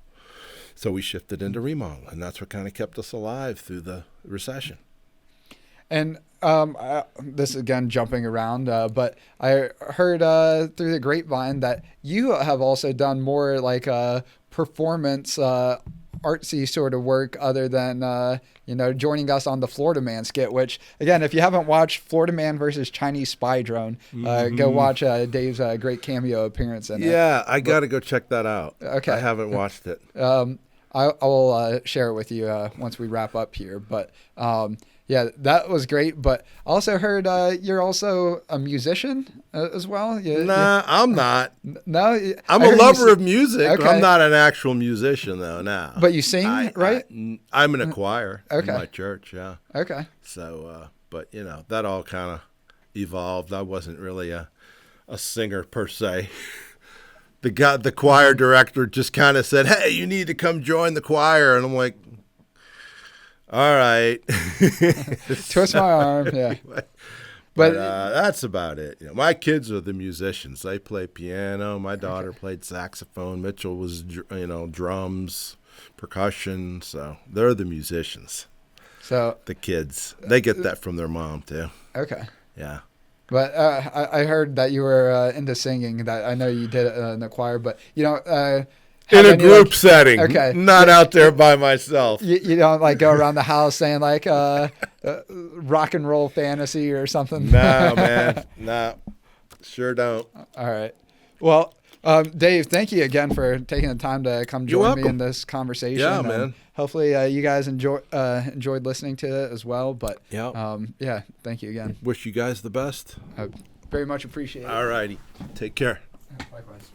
So we shifted into remodel, and that's what kind of kept us alive through the recession. And this is again jumping around, but I heard through the grapevine that you have also done more like performance artsy sort of work other than joining us on the Florida Man skit, which again, if you haven't watched Florida Man versus Chinese Spy Drone, go watch Dave's great cameo appearance in it. Yeah, I got to go check that out. Okay. I haven't watched it. I will share it with you once we wrap up here, but yeah, that was great. But I also heard you're also a musician as well. I'm not. No, I'm a lover of music. Okay. I'm not an actual musician though. Now, but you sing, right? I'm in a choir in my church. Yeah. Okay. So, but that all kind of evolved. I wasn't really a singer per se. The choir director just kind of said, "Hey, you need to come join the choir," and I'm like, all right. Twist my arm. Yeah. But that's about it. My kids are the musicians. They play piano. My daughter played saxophone. Mitchell was, drums, percussion. So they're the musicians. So the kids, they get that from their mom too. Okay. Yeah. But I heard that you were into singing. That I know you did in the choir, but in a group setting, not out there by myself. You don't go around the house saying rock and roll fantasy or something? No, man. No, sure don't. All right. Well, Dave, thank you again for taking the time to come join me in this conversation. Yeah, man. Hopefully you guys enjoyed listening to it as well. But yeah, thank you again. Wish you guys the best. Very much appreciate it. All righty. Take care. Likewise.